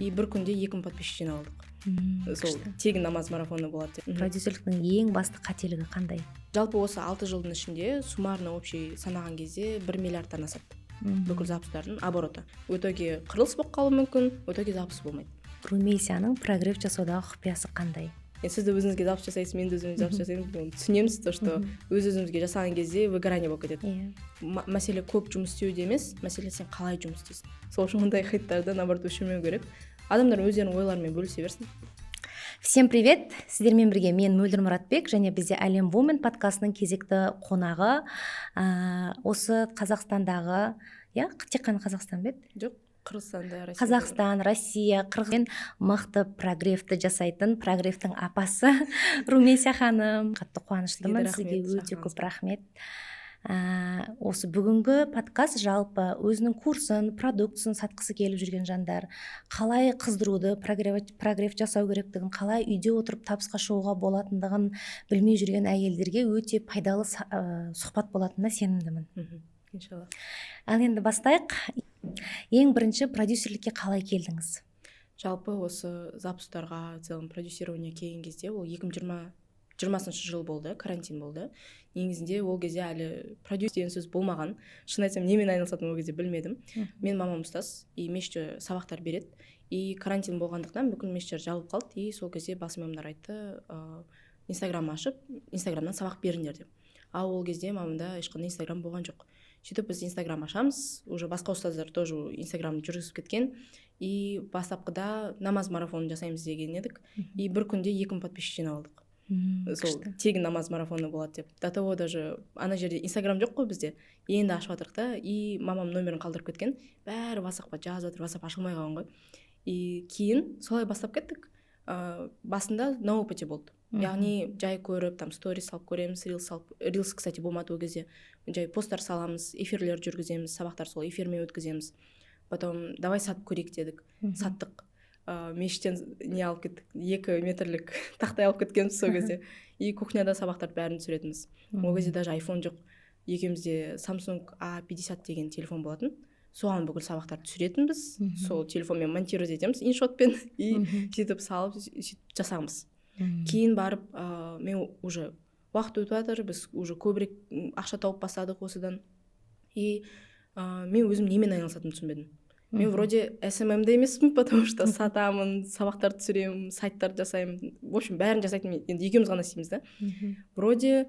и бір күнде 2000 подписчик жинап алдық. Сол тегін намаз марафоны болады деп. Продюсерліктің ең басты қателігі қандай? Жалпы осы 6 жылдың ішінде суммарно общий санаған кезде 1 миллиардтан асады бүкіл запустардың обороты. В итоге қырылыс болып қалуы мүмкін, в итоге запуск болмайды. Румейсияның прогресс жасаудағы құпиясы қандай? Сіз де өзіңізге запуск жасайсыз, мен де өзімізге запуск жасаймын, оны түсінеміз, то что өз-өзімізге жасаған кезде выгорание болып кетеді. Мәселе көп жұмыс істеуде емес, мәселе сен қалай жұмыс істейсің. Сол үшін мұндай хейттарды наоборот өшірмеу керек. Адамдар өздерінің ойларымен бөлісе берсін. Всем привет! Сіздермен бірге мен Мөлдір Мұратбек және бізде Әлем Women подкастының кезекті қонағы осы Қазақстандағы, тек қана Қазақстан бе? Жоқ, Қырғызстанда, Россия. Қазақстан, Россия, Қырғызстан мықты прогревті жасайтын прогревтің апасы Румейсия ханым. Қатты қуаныштымын, сізге өте көп рахмет. Осы бүгінгі подкаст жалпы өзінің курсын, продуктысын сатқысы келіп жүрген жандар, қалай қыздыруды, прогрев жасау керектігін, қалай үйде отырып табысқа шығуға болатындығын білмей жүрген әйелдерге өте пайдалы сұхбат болатынына сенімдімін. Иншалла. Ал енді бастайық. Ең бірінші продюсерлікке қалай келдіңіз? Жалпы осы запустарға целом продюсирование келген кезде ол 2020 жыл болды, карантин болды. Негізінде ол кезде әлі продюс деген сөз болмаған. Шын айтсам, немен айналысатынын ол кезде білмедім. Мен мамам ұстаз, и мешітте сабақтар береді. И карантин болғандықтан бүкіл мешіттер жабылып қалды. И сол кезде бас имамдар айтты, Инстаграм ашып, Инстаграмнан сабақ беріңдер деп. Ал ол кезде мамамда ешқандай Инстаграм болған жоқ. Сөйтіп біз Инстаграм ашамыз, уже басқа ұстаздар тоже Инстаграмды жүргізіп кеткен. И бастапқыда намаз марафонын жасаймыз деген едік. И бір күнде 2000 подписчик жинап алдық. Сол тегін намаз марафоны болады деп. До того даже ана жерде Инстаграм жоқ қой бізде. Енді ашып жатырық та, и мамам номерін қалдырып кеткен. Бәрі WhatsAppқа жазып жатыр, WhatsApp ашылмай қалған ғой. И кейін солай бастап кеттік. Басында на опыте болды. Яғни жай көріп, там сторис салып көреміз, рилс, кстати, болмады ол кезде. Жай посттар саламыз, эфирлер жүргіземіз, сабақтар сол эфирмен өткіземіз. Потом давай сатып көрейік дедік. Саттық. Мешіттен не алып кеттік, 2 метрлік тақтай алып кеткенбіз сол кезде. И кухняда сабақтарды бәрін түсіретінбіз. Ол кезде даже iPhone жоқ. Екеумізде Samsung A50 деген телефон болатын. Соған бүкіл сабақтарды түсіретінбіз. Сол телефонмен монтировать етеміз, иншотпен. И сөйтіп салып, сөйтіп жасағымыз. Кейін барып, мен уже уақыт өтіп жатыр, біз уже көбірек ақша тауып бастадық осыдан. И мен өзім немен айналысатынымды түсінбедім. Мен вроде SMM-де емеспін, потому что сатамын, сабақтар түсіремін, сайттар жасаймын. В общем, бәрін жасайтын, енді екеуміз ғана істейміз да. Вроде,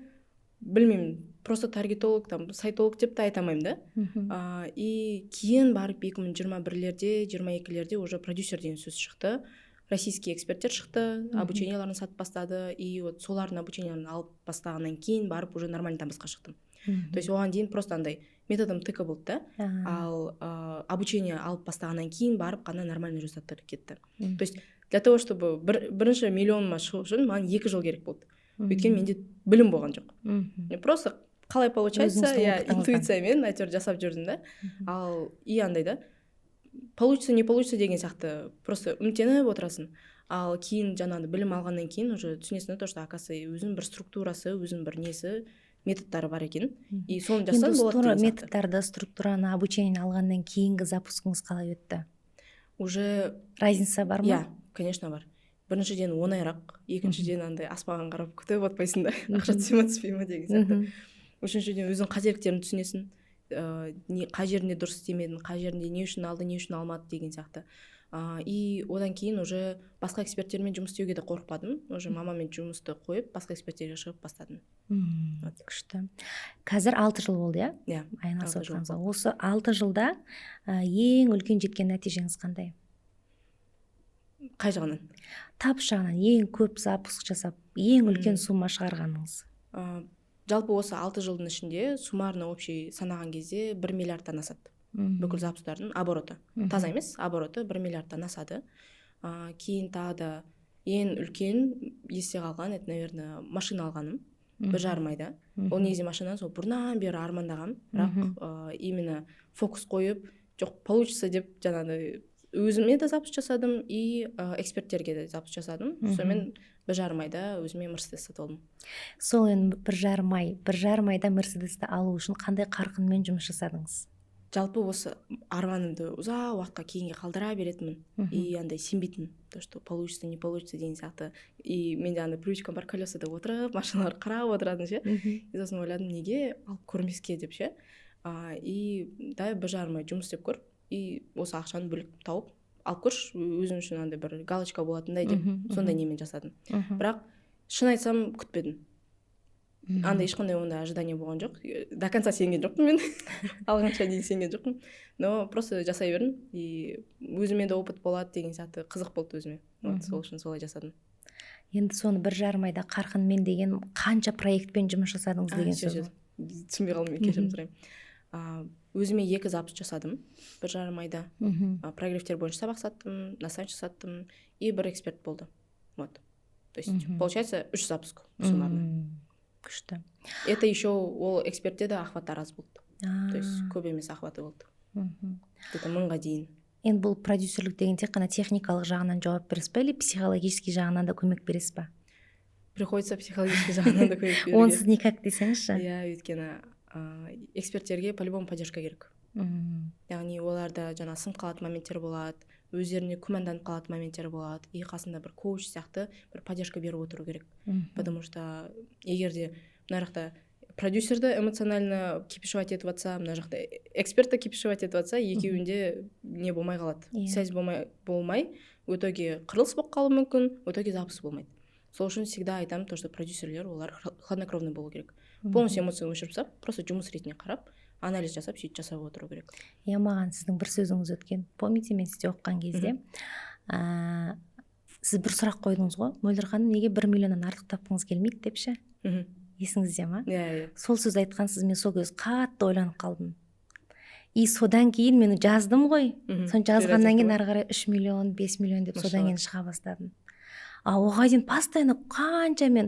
білмеймін, просто таргетолог, там, сайтолог деп те айтамаймын да. И кейін барып 2021-лерде, 22-лерде уже продюсер деген сөз шықты. Российский эксперттер шықты, обученияларын сатып бастады. И вот солардың обученияларын алып бастағаннан кейін барып уже нормальный табысқа шықтым. То есть оған дейін просто андай методым тыка болды да. Ал обучение алып бастағаннан кейін барып қана нормальный результаттар кетті. То есть для того, чтобы бірінші миллионыма шығу үшін маған 2 жыл керек болды. Өйткені менде білім болған жоқ. Просто қалай получается, интуициямен әйтеуір жасап жүрдім да. Ал и андай да, получится, не получится деген сияқты просто үміттеніп отырасың. Ал кейін жаңағы білім алғаннан кейін уже түсінесің то, что оказывается өзінің бір структурасы, өзінің бір несі, методтары бар екен. И соны жассан болады деген сияқты. Методтарды, структураны, обучениені алғаннан кейінгі запускыңыз қалай өтті? Уже разница бар ма? Конечно бар. Біріншіден оңайырақ, екіншіден андай аспаған қарап күтіп отпайсың да, ақша түсе ме түспей ме деген сияқты. Үшіншіден өзің қателіктерін түсінесің. Қай жерінде дұрыс істемедің, қай жерінде не үшін алды, не үшін алмады деген сияқты. И одан кейін уже басқа эксперттермен жұмыс істеуге де қорықпадым. Уже мамамен жұмысты қойып, басқа эксперттерге шығып бастадым. Күшті. Қазір 6 жыл болды, иә? Айналысып отырғаныңызға. Осы 6 жылда ең үлкен жеткен нәтижеңіз қандай? Қай жағынан? Табыс жағынан ең көп запуск жасап, ең үлкен сумма шығарғаныңыз. Жалпы осы 6 жылдың ішінде суммарно общий санаған кезде 1 миллиардтан асады. Бүкіл запустардың обороты. Таза емес, обороты 1 миллиардтан асады. Кейін тағы да ең үлкен есте қалған, это, наверное, машина алғаным. 1,5 айда. Ол негізі машина сол бұрыннан бері армандағам. Бірақ именно фокус қойып, жоқ получится деп жаңағы өзіме де запуск жасадым и эксперттерге де запуск жасадым. Сонымен 1,5 айда өзіме Мерседес сатып алдым. Сол енді 1,5 айда Мерседесті алу үшін қандай қарқынмен жұмыс жасадыңыз? жалпы осы арманымды ұзақ уақытқа кейінге қалдыра беретінмін. И андай сенбейтінмін, то что получится не получится деген сияқты. И менде андай привычкам бар, колесада отырып машиналарды қарап отыратын ше. И сосын ойладым, неге алып көрмеске деп ше. И дай 1 жарым ай жұмыс істеп көр, и осы ақшаны бөліп тауып алып көрші, өзің үшін андай бір галочка болатындай деп сондай немен жасадым. Бірақ шын айтсам күтпедім. Андай ешқандай ондай ожидание болған жоқ. До конца сенген жоқпын мен. Алғанша дейін сенген жоқпын. Но просто жасай бердім. И өзіме де опыт болады деген сияқты қызық болды өзіме. Вот сол үшін солай жасадым. Енді соны 1 жарым айда қарқынмен деген қанша проектпен жұмыс жасадыңыз деген сөз. Түсінбей қалдым, кешірім сұраймын. Өзіме 2 запуск жасадым 1 жарым айда. Прогревтер бойынша сабақ саттым, наставничество саттым, и 1 эксперт болды. Вот. То есть получается 3 запуск суммарно. Күшті. Это еще ол экспертте де охваттар аз болды. То есть көп емес охваты болды. Где-то 1000-ға дейін. Енді бұл продюсерлік деген тек қана техникалық жағынан жауап бересіз ба, или психологический жағынан да көмек бересіз ба? Приходится психологический жағынан да көмек беруге. Онсыз никак десеңізші. Иә, өйткені эксперттерге по-любому поддержка керек. Яғни оларда жаңа сынып қалатын моменттер болады, өздеріне күмәнданып қалатын моменттер болады, и қасында бір коуч сияқты бір поддержка беріп отыру керек. Потому что егер де мына жақта продюсерді эмоционально кипишевать етіп жатса, мына жақта экспертті кипишевать етіп жатса, екеуінде не болмай қалады. Связь болмай, в итоге қырылыс болып қалуы мүмкін, в итоге запуск болмайды. Сол үшін всегда айтамын, то, что продюсерлер олар хладнокровный болу керек. Полностью эмоцияны өшіріп салып, просто жұмыс ретіне қарап, анализ жасап, сөйтіп жасап отыру керек. Я маған сіздің бір сөзіңіз өткен. Помните, мен сізде оқыған кезде, сіз бір сұрақ қойдыңыз ғой, Мөлдір ханым, неге 1 миллионнан артық тапқыңыз келмейді депші? Есіңізде ма? Иә. Сол сөз айтқансыз, мен сол кез қатты ойланып қалдым. И содан кейін мен жаздым ғой. Сон жазғаннан кейін ары қарай 3 миллион, 5 миллион деп содан кейін шыға бастадым. Оған дейін постоянно қанша мен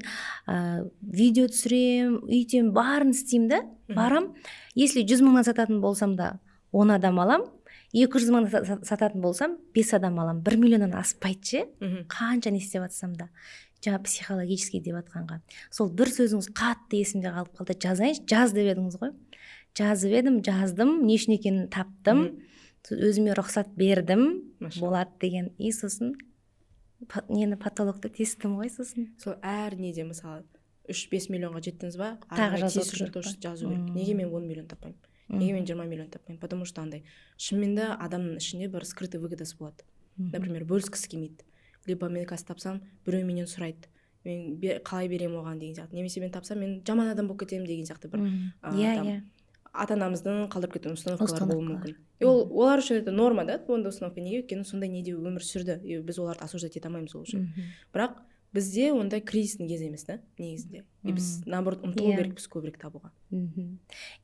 видео түсірем, үйтем, барын істеймін да, барам. Если 100 мыңнан сататын болсам да 10 адам алам, 200 мыңнан сататын болсам 5 адам алам. 1 миллионнан аспайды ше, қанша не істеп жатсам да. Жаңа психологический деп жатқанға. Сол бір сөзіңіз қатты есімде қалып қалды. Жазайыншы, жаз деп едіңіз ғой. Жазып едім, жаздым, не үшін екенін таптым, өзіме рұқсат бердім, болады деген. И сосын нені патологты тестім ғой сосын. Сол әр неде мысалы 3-5 миллионға жеттіңіз ба, тағы жазу керек. Неге мен 10 миллион таппаймын? Неге мен 20 миллион таппаймын? Потому что андай шынымен де адамның ішінде бір скрытый выгодасы болады. Например, бөліскісі келмейді. Либо мен қазір тапсам, біреу менен сұрайды. Мен қалай беремін оған деген сияқты. Немесе мен тапсам, мен жаман адам болып кетемін деген сияқты бір ата-анамыздың қалдырып кеткен установкалар болуы мүмкін. Олар үшін это норма, да, ондай установка. Неге? Өйткені сондай неде өмір сүрді. Біз оларды осуждать ете алмаймыз ол үшін. Бірақ бізде ондай кризистің кезі емес, да, негізінде. И біз наоборот ұмтылу керекпіз көбірек табуға.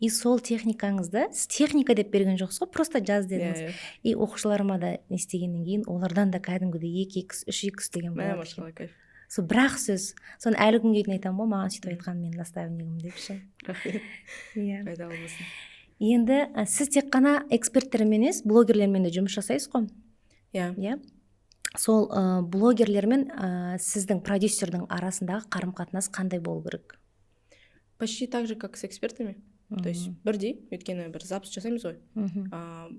И сол техникаңызды сіз техника деп берген жоқсыз ғой, просто жаз дедіңіз. И оқушыларыма да не істегеннен кейін олардан да кәдімгідей 2x, 3x деген болады. Машалла, кайф. Сол бірақ сөз, соны әлі күнге дейін айтамын ғой, маған сөйтіп айтқан мен наставнигім депші. Рахмет. Пайдалы болсын. Енді сіз тек қана эксперттермен емес, блогерлермен де жұмыс жасайсыз ғой? Иә. Сол блогерлермен сіздің продюсердің арасындағы қарым-қатынас қандай болу керек? Почти так же, как с экспертами. То есть бірдей, өйткені бір запуск жасаймыз ғой.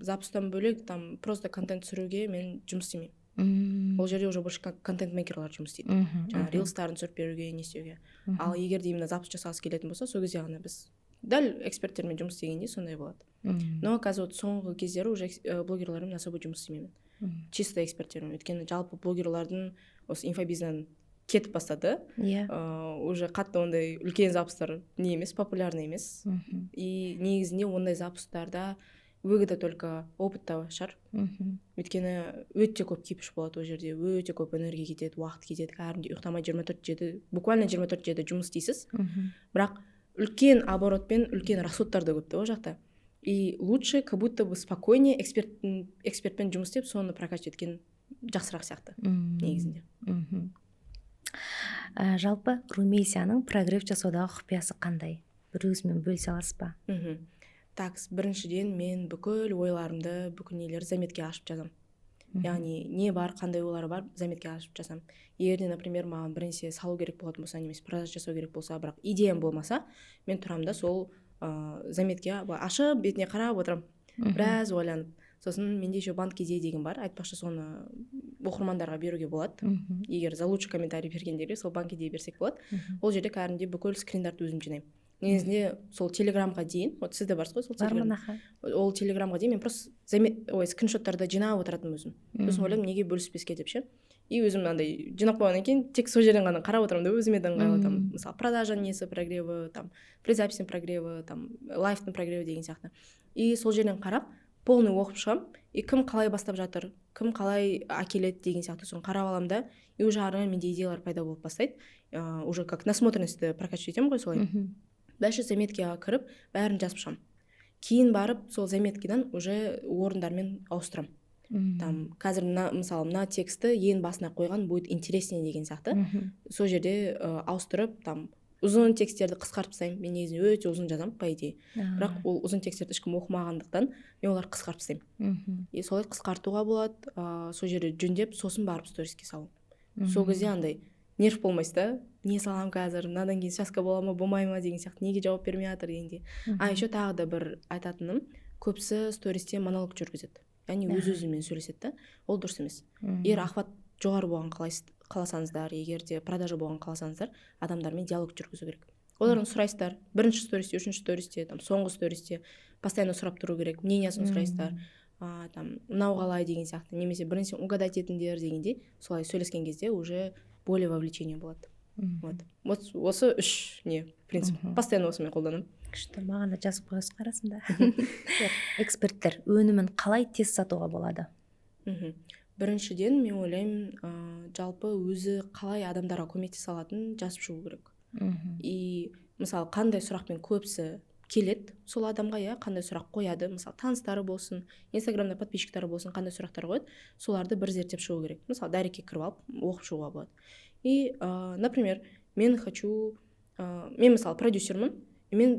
Запустан бөлек там просто контент түсіруге мен жұмыс істемеймін. Ол жерде уже больше контент-мейкерлар жұмыс істейді. Жаңа рилстарын түсіріп беруге, не істеуге. Ал егер де именно запуск жасағысы келетін болса, сол кезде ғана біз дәл эксперттермен жұмыс істегенде сондай болады. Но қазір соңғы кездері уже блогерлармен особо жұмыс істемеймін. Чисто эксперттермен. Өйткені жалпы блогерлардың осы инфобизнен кетіп бастады. Уже қатты ондай үлкен запустар не емес, популярный емес. И негізінде ондай запустарда выгода только опытта шығар. Өйткені өте көп кипиш болады ол жерде, өте көп энергия кетеді, уақыт кетеді, кәдімгідей ұйықтамай 24/7, буквально 24/7 жұмыс істейсіз. Бірақ үлкен оборотпен үлкен расходтар да көп та ол жақта. И лучше, как будто бы спокойнее экспертпен жұмыс істеп, соны прокачивать еткен жақсырақ сияқты негізінде. Жалпы Румейсияның прогрев жасаудағы құпиясы қандай? Бір өзімен бөлісе аласыз ба? Так, біріншіден мен бүкіл ойларымды, бүкіл нелерді заметке ашып жазам. Яғни не бар, қандай ойлар бар, заметке ашып жазам. Егерде, например, маған бірнәрсе салу керек болатын болса, немесе продаж жасау керек болса, бірақ идеям болмаса, мен тұрамда сол заметке ашып, бетіне қарап отырам. біраз ойланып, сосын менде еще банк идея деген бар, айтпақшы соны оқырмандарға беруге болады. Егер за лучший комментарий бергендерге сол банк идея берсек болады. Ол жерде кәдімгідей бүкіл скриндарды өзім жинаймын. Негізінде сол телеграмға дейін, вот сізде барсыз ғой сол телеграм. Ол телеграмға дейін мен просто скриншоттарды жинап отыратынмын өзім. Сосын ойладым, неге бөліспеске деп ше. И өзім андай жинап қойғаннан кейін тек сол жерден ғана қарап отырамын да өзіме даңғайлатамын. Мысалы продажа несі прогреві, там предзаписьтің прогреві, там лайфтың прогреві деген сияқты. И сол жерден қарап полный оқып шығамын. И кім қалай бастап жатыр, кім қалай әкеледі деген сияқты соны қарап аламын да. И уже ары менде идеялар пайда болып бастайды. Уже как насмотренностьті прокачивать етемін ғой солай. Дальше заметкаға кіріп бәрін жазып шығамын. Кейін барып сол заметкадан уже орындармен ауыстырамын. Там қазір мысалы мына тексті ең басына қойған будет интереснее деген сияқты. Сол жерде ауыстырып там ұзын тексттерді қысқартып тастаймын. Мен негізінде өте ұзын жазамын по идее. Бірақ ол ұзын тексттерді ешкім оқымағандықтан мен оларды қысқартып тастаймын. И солай қысқартуға болады. Сол жерде жөндеп сосын барып сториске салу. Сол кезде андай нерв болмайсыз да, не салам қазір, мынадан кейін связка бола ма болмай ма деген сияқты, неге жауап бермей жатыр дегенде. Еще тағы да бір айтатыным, көбісі стористе монолог жүргізеді. Яғни өз-өзімен сөйлеседі да, ол дұрыс емес. Егер охват жоғары болған қаласаңыздар, егер де продажа болған қаласаңыздар, адамдармен диалог жүргізу керек. Олардан сұрайсыздар, бірінші стористе, үшінші стористе, там соңғы стористе постоянно сұрап тұру керек, мнениясын сұрайсыздар. Там мынау қалай деген сияқты, немесе бірінші угадать етіңдер дегенде, солай сөйлескен кезде уже более вовлечение болады. Вот осы үш не принцип постоянно осымен қолданамын. Күшті, маған да жазып қойыңыз қарасында. Эксперттер өнімін қалай тез сатуға болады? Біріншіден мен ойлаймын, жалпы өзі қалай адамдарға көмектесе алатынын жазып шығу керек. И мысалы қандай сұрақпен көбісі келеді сол адамға, қандай сұрақ қояды, мысалы таныстары болсын, инстаграмда подписчиктары болсын, қандай сұрақтар қояды, соларды бір зерттеп шығу керек. Мысалы дайректке кіріп алып оқып шығуға болады. И например, мен мысалы продюсермін, мен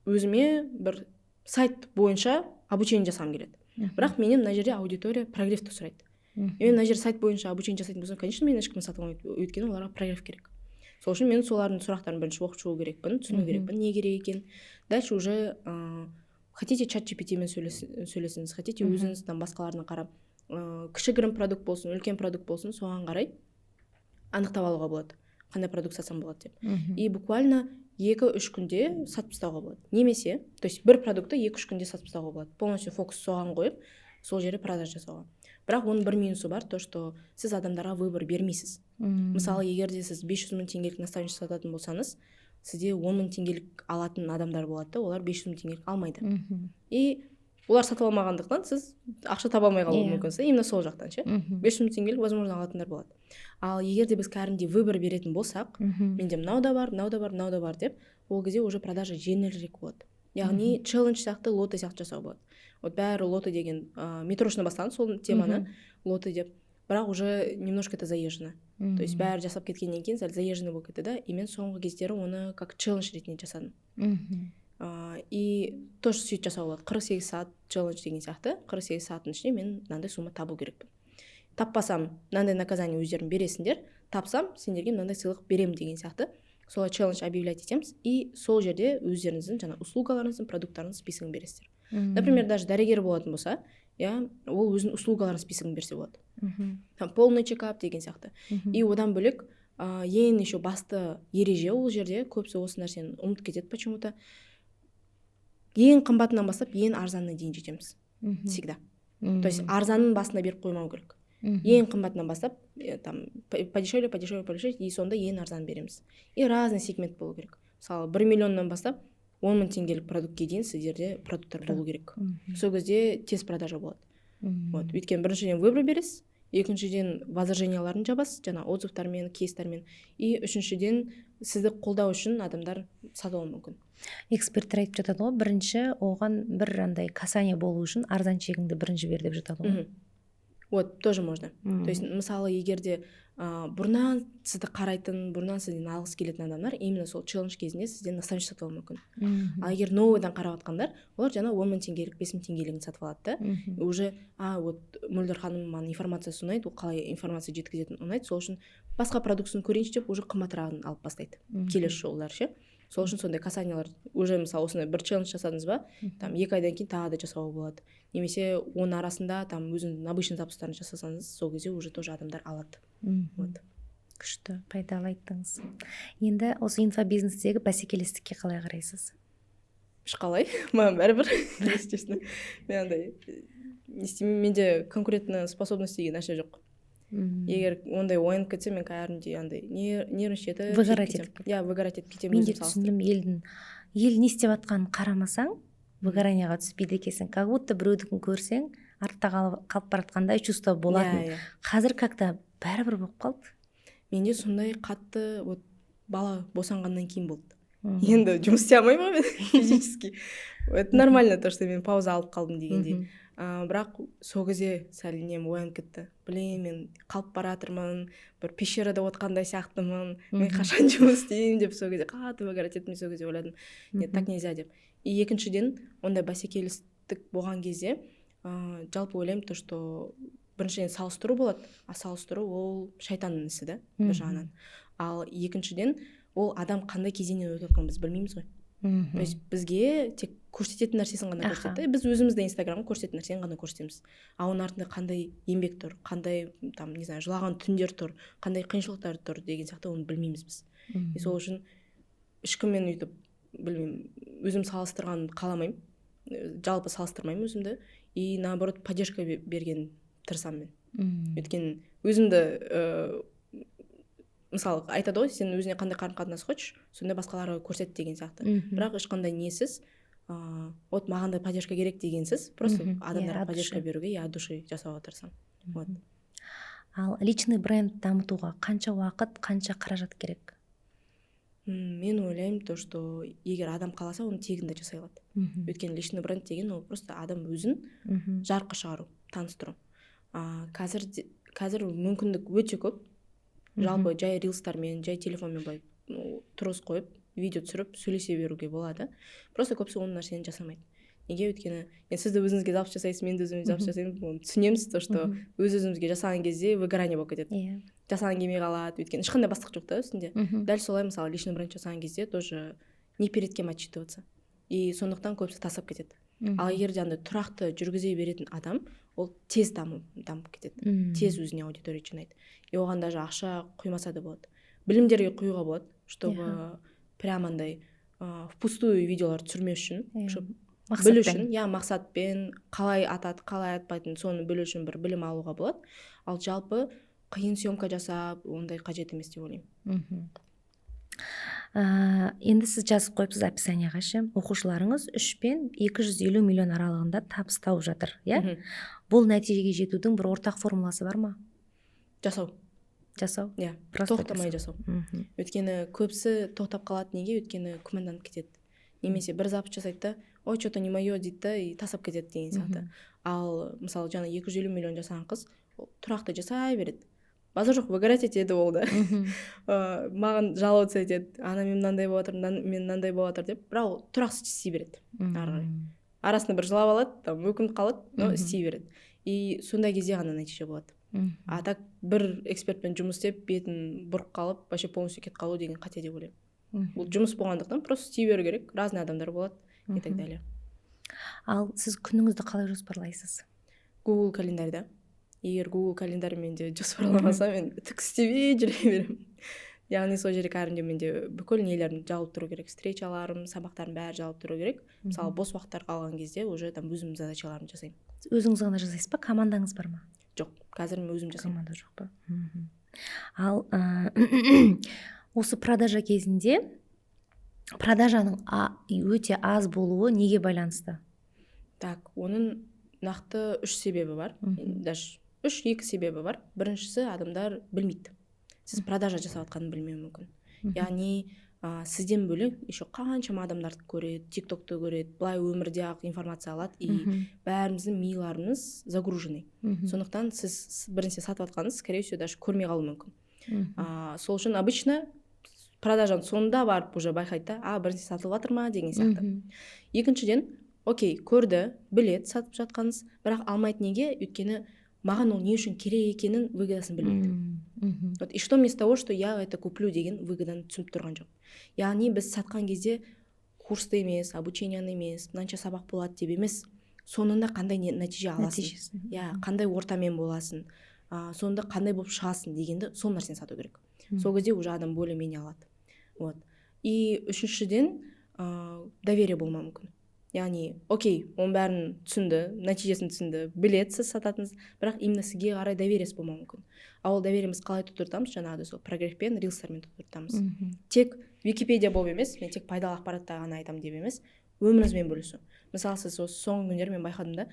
өзіме бір сайт бойынша обучение жасағым келеді. Бірақ менен мына жерде аудитория прогревті сұрайды. Мен мына жерде сайт бойынша обучение жасайтын болсам, конечно, мен ешкім сатып алмайды, өйткені оларға прогрев керек. Сол үшін мен солардың сұрақтарын бірінші оқып шығу керекпін, түсіну керекпін, не керек екен. Дальше уже хотите чат GPT-мен сөйлесіңіз, хотите өзіңіз там басқаларына қарап, кішігірім продукт болсын, үлкен продукт болсын, соған қарай анықтап алуға болады, қандай продукт сатсам болады деп. И буквально 2-3 күнде сатып тастауға болады. Немесе, то есть бір продукты 2-3 күнде сатып тастауға болады. Полностью фокус соған қойып, сол жерде продаж жасауға. Бірақ оның бір минусы бар, то что сіз адамдарға выбор бермейсіз. Мысалы, егер де сіз 500 000 теңгелік наставничество сататын болсаңыз, сізде 10 000 теңгелік алатын адамдар болады, олар 500 000 теңгелік алмайды. И олар сатып алмағандықтан сіз ақша таба алмай қалуы мүмкінсіз, именно сол жақтан ше. 500 000 теңгелік возможно алатындар болады. Ал егер де біз кәдімгідей выбор беретін болсақ, менде мынау да бар, мынау да бар, мынау да бар деп, ол кезде уже продажа жеңілірек болады. Яғни челлендж сияқты, лоты сияқты жасау болады. Вот бәрі лоты деген метрошно бастаған сол теманы, лоты деп. Бірақ уже немножко это заезжено. То есть бәрі жасап кеткеннен кейін сәл заезжено болып кетті да, и мен соңғы кездері оны как челлендж ретінде жасадым. И тоже сөйтіп жасау болады. 48 сағат челлендж деген сияқты, 48 сағаттың ішінде мен мынандай сумма табу керекпін. Таппасам, мынандай наказание өздерің бересіңдер, тапсам, сендерге мынандай сыйлық беремін деген сияқты. Солай челлендж объявлять етеміз, и сол жерде өздеріңіздің жаңа услугаларыңыздың, продукттарыңыздың списогын бересіздер. Например, даже дәрігер болатын болса, ол өзінің услугаларын списогын берсе болады. Там полный чекап деген сияқты. И одан бөлек ең еще басты ереже ол жерде, көбісі осы нәрсені ұмытып кетеді почему-то. Ең қымбатынан бастап ең арзанына дейін жетеміз. Всегда. То есть арзанның басына беріп қоймау керек. Ең қымбатынан бастап, там подешевле, и сонда ең арзан береміз. И разный сегмент болу керек. Мысалы, 1 миллионнан бастап 10 000 теңгелік продуктке дейін сіздерде продукттар болу керек. Сол кезде тез продажа болады. Вот, өйткені біріншіден выбор бересіз, екіншіден возраженияларын жабасыз, жаңа отзывтармен, кейстармен, и үшіншіден сізді қолдау үшін адамдар сатуы мүмкін. Эксперттер айтып жатады ғой, бірінші оған бір андай касание болу үшін арзан чегіңді бірінші бер деп жатады ғой. Вот, тоже можно. То есть, мысалы, егерде бұрыннан сізді қарайтын, бұрыннан сізден алғысы келетін адамдар именно сол челлендж кезінде сізден наставничество сатып алуы мүмкін. Ал егер новыйдан қарап жатқандар, олар жаңа 10 000 теңгелік, 5 000 теңгелігін сатып алады да. Уже, вот Мөлдір ханым маған информация ұнайды, ол қалай информация жеткізетін ұнайды, сол үшін басқа продуктысын көрейінші деп уже қымбатырағын алып бастайды. Келесі жолдар ше. сол үшін сондай касаниялар уже мысалы осындай бір челлендж жасадыңыз ба, там 2 айдан кейін тағы да жасауға болады. Немесе оның арасында там өзіңіздің обычный запустарын жасасаңыз, сол кезде уже тоже адамдар алады. Вот. Күшті, пайдалы айттыңыз. Енді осы инфобизнестегі бәсекелестікке қалай қарайсыз? Ешқалай, маған бәрібір. Естественно, мен андай не істеймін, менде конкурентная способность деген нәрсе жоқ. Егер ондай оянып кетсе, мен кәдімгідей андай нервничать етіп, выгорать етіп. Иә, выгорать етіп кетемін. Мен де түсіндім, ел не істеп жатқанын қарамасаң, выгоранияға түспейді екенсің. Как будто біреудікін көрсең, артта қалып баратқандай чувство болатын. Қазір как-то бәрібір болып қалды. Менде сондай қатты вот бала босанғаннан кейін болды. Енді жұмыс істей алмаймын мен физически. Это нормально, то, что мен пауза алып қалдым дегендей. Бірақ сол кезде сәл нем оянып кетті. Блин, мен қалып баратырмын, бір пещерада отқандай сияқтымын, мен қашан жұмыс істеймін деп сол кезде қатты выгорать еттім, сол кезде ойладым, нет, так нельзя деп. И екіншіден, ондай бәсекелестік болған кезде, жалпы ойлаймын то, что біріншіден салыстыру болады, а салыстыру ол шайтанның ісі да, бір жағынан. Ал екіншіден, ол адам қандай кезеңнен өтіп жатқанын біз білмейміз ғой. То есть бізге тек көрсететін нәрсесін ғана көрсетеді. Біз өзімізді Инстаграмға көрсететін нәрсені ғана көрсетеміз. А оның артында қандай еңбек тұр, қандай там, не знаю, жылаған түндер тұр, қандай қиыншылықтар тұр деген сияқты оны білмейміз біз. И сол үшін ешкіммен өйтіп, білмеймін, өзім салыстырғанын қаламаймын. Жалпы салыстырмаймын өзімді. И наоборот, поддержка берген тырысамын мен. Өйткені өзімді мысалы айтады ғой, сен өзіне қандай қарым-қатынас хочешь, сондай басқаларға көрсет деген сияқты. Бірақ ешқандай несіз, вот маған да поддержка керек дегенсіз, просто адамдарға поддержка беруге от души жасауға тырысамын. Вот. Ал личный бренд дамытуға қанша уақыт, қанша қаражат керек? Мен ойлаймын то, что егер адам қаласа, оны тегін жасай алады. Өйткені личный бренд деген ол просто адам өзін жарыққа шығару, таныстыру. Қазір мүмкіндік өте көп. Жалпы жай рилстармен, жай телефонмен былай тұрғыз қойып, видео түсіріп, сөйлесе беруге болады. Просто көбісі оның нәрсені жасамайды. Неге? Өйткені сізді өзіңізге запись жасайсыз, мен де өзімізге запись жасаймын, түсінеміз, то, что өз-өзімізге жасаған кезде выгорание болып кетеді. Жасаған келмей қалады, өйткені ешқандай бастық жоқ та үстінде. Дәл солай, мысалы, личный бренд жасаған кезде тоже не перед кем отчитываться. И сондықтан көбісі тасып кетеді. Ал егер де андай тұрақты жүргізе беретін адам, ол тез дамып кетеді. Тез өзіне аудитория жинайды. И оған даже ақша құймаса да болады. Білімдерге құюға болады, чтобы прям андай впустую видеолар түсірмеу үшін, білу үшін, мақсатпен қалай атады, қалай атпайтын, соны білу үшін бір білім алуға болады. Ал жалпы қиын съемка жасап, ондай қажет емес деп ойлаймын. Енді сіз жазып қойыпсыз описанияға ше, оқушыларыңыз 3 пен 250 миллион аралығында табыс тауып жатыр, иә? Бұл нәтижеге жетудің бір ортақ формуласы бар ма? Жасау. Иә, тоқтамай жасау. Өйткені көбісі тоқтап қалады. Неге? Өйткені күмәнданып кетеді. Немесе бір запись жасайды да, ой, что-то не мое дейді да, и тасап кетеді деген сияқты. Ал мысалы жаңа 250 миллион жасаған қыз тұрақты жасай береді. Базар жоқ, выгорать етеді ол да. Маған жаловаться етеді, ана мен мынандай болып жатыр, мен мынандай болып жатыр деп, бірақ ол тұрақсыз істей береді. Арасында бір жылап алады, там өкініп қалады, но істей береді. И сондай кезде ғана нәтиже болады. А так бір экспертпен жұмыс істеп, бетін бұрып қалып, вообще полностью кетіп қалу деген қате деп ойлаймын. Бұл жұмыс болғандықтан просто істей беру керек, разный адамдар болады и так далее. Ал сіз күніңізді қалай жоспарлайсыз? Google календарьда. Егер Google календарь менде жоспарламаса, мен түк істемей жүре беремін. Яғни сол жерге кәдімгі менде бүкіл нелерін жауып тұру керек, встречаларым, сабақтарым бәрі жауып тұру керек. Мысалы, бос уақыттар қалған кезде уже там өзім задачаларымды жасаймын. Өзіңіз ғана жасайсыз ба, командаңыз бар ма? Жоқ, қазір мен өзім жасаймын. Команда жоқ па? Ал осы продажа кезінде продажаның өте аз болуы неге байланысты? Так, оның нақты 3 себебі бар. Даже 3-2 себебі бар. Біріншісі, адамдар білмейді. Сіз продажа жасап жатқанын білмеуі мүмкін. Яғни сізден бөлек еще қаншама адамдарды көреді, тиктокты көреді, былай өмірде ақ информация алады, и бәріміздің миларымыз загружены. Сондықтан сіз бірінші сатып жатқаныңыз, скорее всего, даже көрмей қалуы мүмкін. Сол үшін обычно продажаның соңында барып уже байқайды да, бірінші сатылып жатыр ма деген сияқты. Екіншіден, окей, көрді, білет сатып жатқаныңыз, бірақ алмайды. Неге? Өйткені маған ол не үшін керек екенін выгодасын білмейді. Вот, и что вместо того, что я это куплю деген выгоданы түсініп тұрған жоқ. Яғни біз сатқан кезде курсты емес, обучениені емес, мынанша сабақ болады деп емес, соңында қандай нәтиже аласың, қандай ортамен боласың, сонда қандай болып шығасың дегенді, сол нәрсені сату керек. Сол кезде уже адам более-менее алады. Вот. И үшіншіден доверие болмауы мүмкін. Яғни, окей, оның бәрін түсінді, нәтижесін түсінді, біледі сіз сататыныз, бірақ именно сізге қарай довериесі болмауы мүмкін. А ол довериеміз қалай тұтыртамыз? Жаңағыдай сол прогрефпен, рилстармен тұтыртамыз. Тек Википедия болып емес, мен тек пайдалы ақпаратта ғана айтамын деп емес, өміріңізбен бөлісу. Мысалы, сіз осы соңғы күндері мен байқадым да,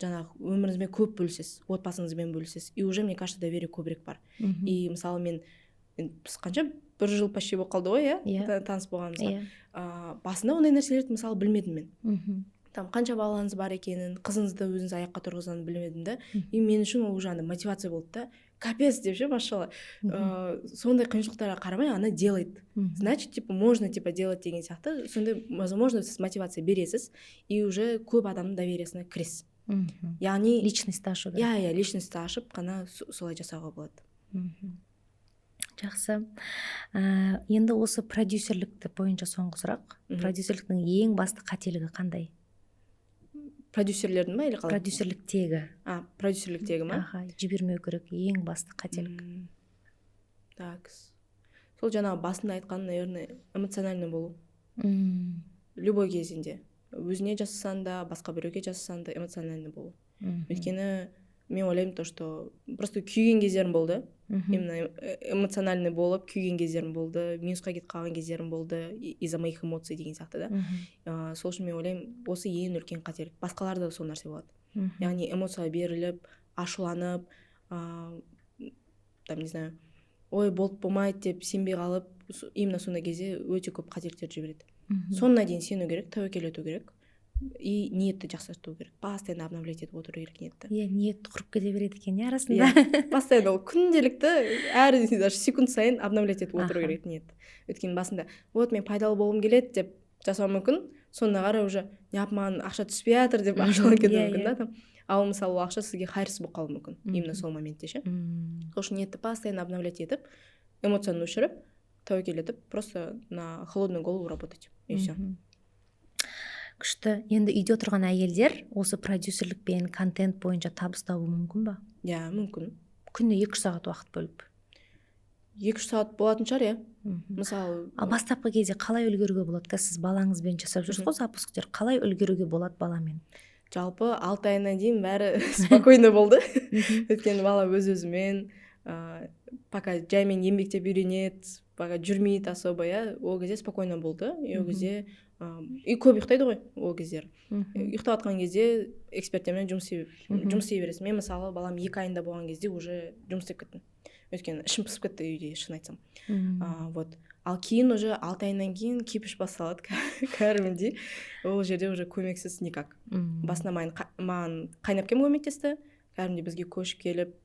жаңағы өміріңізбен көп бөлісесіз, отбасыңызбен бөлісесіз, и уже, мне кажется, доверие көбірек бар. И мысалы мен біз қанша 1 жыл почти болып қалды ғой, таныс болғанымызға. Басында ондай нәрселерді мысалы білмедім мен. Там қанша балаңыз бар екенін, қызыңызды өзіңіз аяққа тұрғызғанын білмедім да. И мен үшін ол уже мотивация болды да. Капец деп ше, машалла. Сондай қиыншылықтарға қарамай ана делает. Значит, типа можно типа делать деген сияқты. Сондай, возможно, сіз мотивация бересіз и уже көп адамның довериясына кіресіз. Яғни личностьті ашу. Личностьті ашып қана солай жасауға болады. Жақсы. Енді осы продюсерлікті бойынша соңғы сұрақ. Продюсерліктің ең басты қателігі қандай? Продюсерлердің ба или қалай? Продюсерліктегі. Продюсерліктегі ма? Жібермеу керек ең басты қателік. Так. Сол жаңағы басында айтқан, наверное, эмоциональный болу. Любой кезінде. Өзіне жасасан да, басқа біреуге жасасан да эмоциональный болу. Өйткені мен ойлаймын то, что просто күйген кездерім болды. Именно эмоциональный болып күйген кездерім болды, минусқа кетіп қалған кездерім болды из-за моих эмоций деген сияқты да. Сол үшін мен ойлаймын, осы ең үлкен қателік. Басқаларда сол нәрсе болады. Яғни эмоцияға беріліп, ашуланып, там не знаю, ой, болды болмайды деп сенбей қалып, именно сондай кезде өте көп қателіктер жібереді. Соңына дейін сену керек, тәуекел ету керек. И ниетті жақсарту керек. Постоянно обновлять етіп отыру керек ниетті. Ниетті құрып кете береді екен арасында. Постоянно ол күнделікті әр даже секунд сайын обновлять етіп отыру керек ниетті. Өйткені басында вот мен пайдалы болғым келеді деп жасау мүмкін, соңына қарай уже маған ақша түспей жатыр деп ашуланып кетуі мүмкін да. Ал мысалы ол ақша сізге хайырсыз болып қалуы мүмкін именно сол моментте ше. Сол үшін ниетті постоянно обновлять етіп, эмоцияны өшіріп, тәуекел етіп, просто на холодную голову работать. И все. Күшті. Енді үйде отырған әйелдер осы продюсерлік пен контент бойынша табыс табуы мүмкін ба? Мүмкін. Күніне 2 сағат уақыт бөліп. 2-3 сағат болатын шығар, Мысалы, бастапқы кезде қалай үлгеруге болады? Сіз балаңызбен жасап жүрсіз ғой запусктер. Қалай үлгеруге болады баламен? Жалпы 6 айына дейін бәрі спокойно болды. Өйткені бала өз-өзімен, пока жаймен еңбектеп үйренеді, пока жүрмейді особо, ол кезде спокойно болды. И ол кезде и көп ұйықтайды ғой ол кездер. Ұйықтап жатқан кезде эксперттермен жұмыс істей бересің. Мен мысалы балам 2 айында болған кезде уже жұмыс істеп кеттім. Өйткені ішім пысып кетті үйде, шын айтсам. Вот. Ал кейін уже 6 айынан кейін кипиш басталады кәдімгідей. Ол жерде уже көмексіз никак. Басына маған қайнапкем көмектесті. Кәдімгідей бізге көшіп келіп,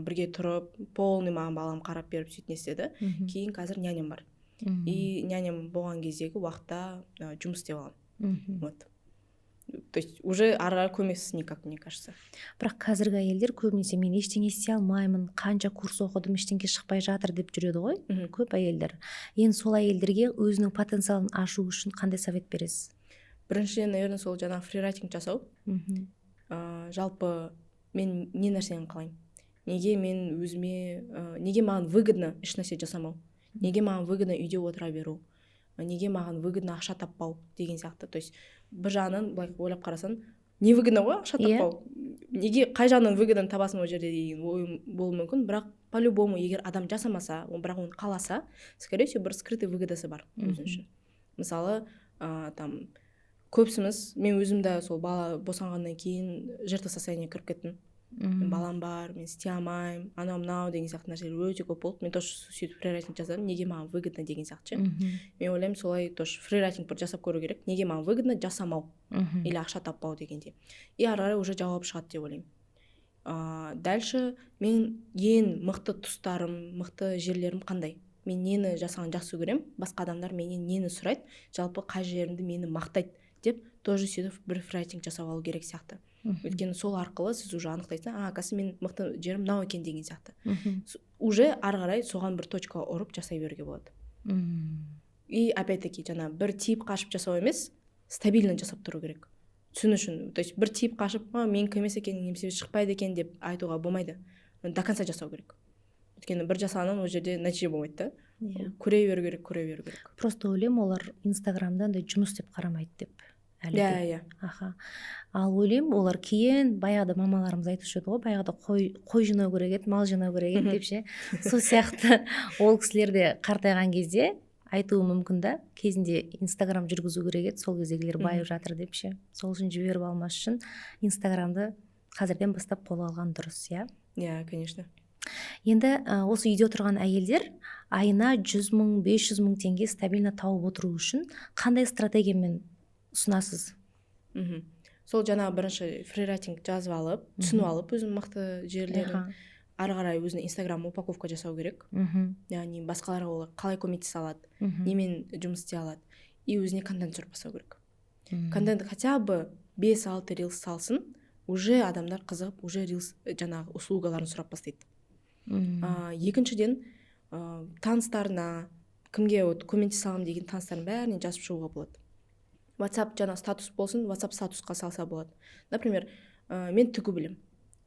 бірге тұрып, полный маған балам қарап беріп сөйтін істеді. Кейін қазір няням бар. И няням болған кездегі уақытта жұмыс істеп аламын. Вот. То есть уже ары көмексіз никак, мне кажется. Бірақ қазіргі әйелдер көбінесе мен ештеңе істей алмаймын, қанша курс оқыдым, ештеңе шықпай жатыр деп жүреді ғой. Көп әйелдер. Енді сол әйелдерге өзінің потенциалын ашу үшін қандай совет бересіз? Біріншіден, наверное, сол жаңағы фрирайтинг жасау. Жалпы мен не нәрсені қалаймын? Неге мен өзіме, неге маған выгодно еш нәрсе жасамау? Неге маған выгодно үйде отыра беру? Неге маған выгодно ақша таппау деген сияқты. То есть бір жағынан былай ойлап қарасаң, не выгодно ғой ақша таппау? Неге қай жағынан выгодно табасың ол жерде деген ой болуы мүмкін, бірақ по-любому егер адам жасамаса, бірақ оны қаласа, скорее всего бір скрытый выгодасы бар өзің үшін. Мысалы, там көпсіміз, мен өзімді сол бала босанғаннан кейін жертва состояниеге кіріп кеттім. Балам бар, мен істей алмаймын, анау-мынау деген сияқты нәрселер өте көп болды. Мен тоже сөйтіп фрирайтинг жасадым, неге маған выгодно деген сияқты. Мен ойлаймын, солай тоже фрирайтинг бір жасап көру керек. Неге маған выгодно жасамау или ақша таппау дегенде. И ары қарай уже жауап шығады деп ойлаймын. Дальше мен ең мықты тұстарым, мықты жерлерім қандай? Мен нені жасаған жақсы көремін, басқа адамдар менен нені сұрайды, жалпы қай жерімді мені мақтайды деп тоже сөйтіп бір фрирайтинг жасап алу керек сияқты. өйткені сол арқылы сіз уже анықтайсыз, оказывается мен мықты жерім мынау екен деген сияқты. Уже ары қарай соған бір точка ұрып жасай беруге болады. И опять-таки жаңа бір тип қашып жасау емес, стабильно жасап тұру керек. Түсіну үшін, то есть бір тип қашып, мен кім емес екен, немесе шықпайды екен деп айтуға болмайды. До конца жасау керек. Өйткені бір жасағаннан ол жерде нәтиже болмайды да. Көре беру керек. Просто ойлаймын, олар Инстаграмда андай жұмыс деп қарамайды деп. Иә. Аха. Ал ойлаймын, олар кейін баяғыда мамаларымыз айтушы еді ғой, баяғыда қой жинау керек еді, мал жинау керек еді деп ше. Сол сияқты ол кісілер де қартайған кезде айтуы мүмкін да, кезінде Инстаграм жүргізу керек еді, сол кездегілер байып жатыр деп ше. Сол үшін жіберіп алмас үшін Инстаграмды қазірден бастап қолға алған дұрыс, иә? Иә, конечно. Енді осы үйде отырған әйелдер айына 100 мың, 500 мың теңге стабильно тауып отыру үшін қандай стратегиямен ұсынасыз? Сол жаңағы бірінші фрирайтинг жазып алып, түсініп алып, өзінің мықты жерлерін, ары қарай өзіне Инстаграм упаковка жасау керек. Яғни басқаларға олар қалай көмектесе алады, немен жұмыс істей алады, и өзіне контент түсіріп бастау керек. Контент хотя бы 5-6 рилс салсын, уже адамдар қызығып, уже рилс жаңағы услугаларын сұрап бастайды. Екіншіден, таныстарына, кімге көмектесе аламын деген таныстардың бәріне жазып шығуға болады. WhatsApp жаңа статус болсын, WhatsApp статусқа салса болады. Например, мен тігу білем.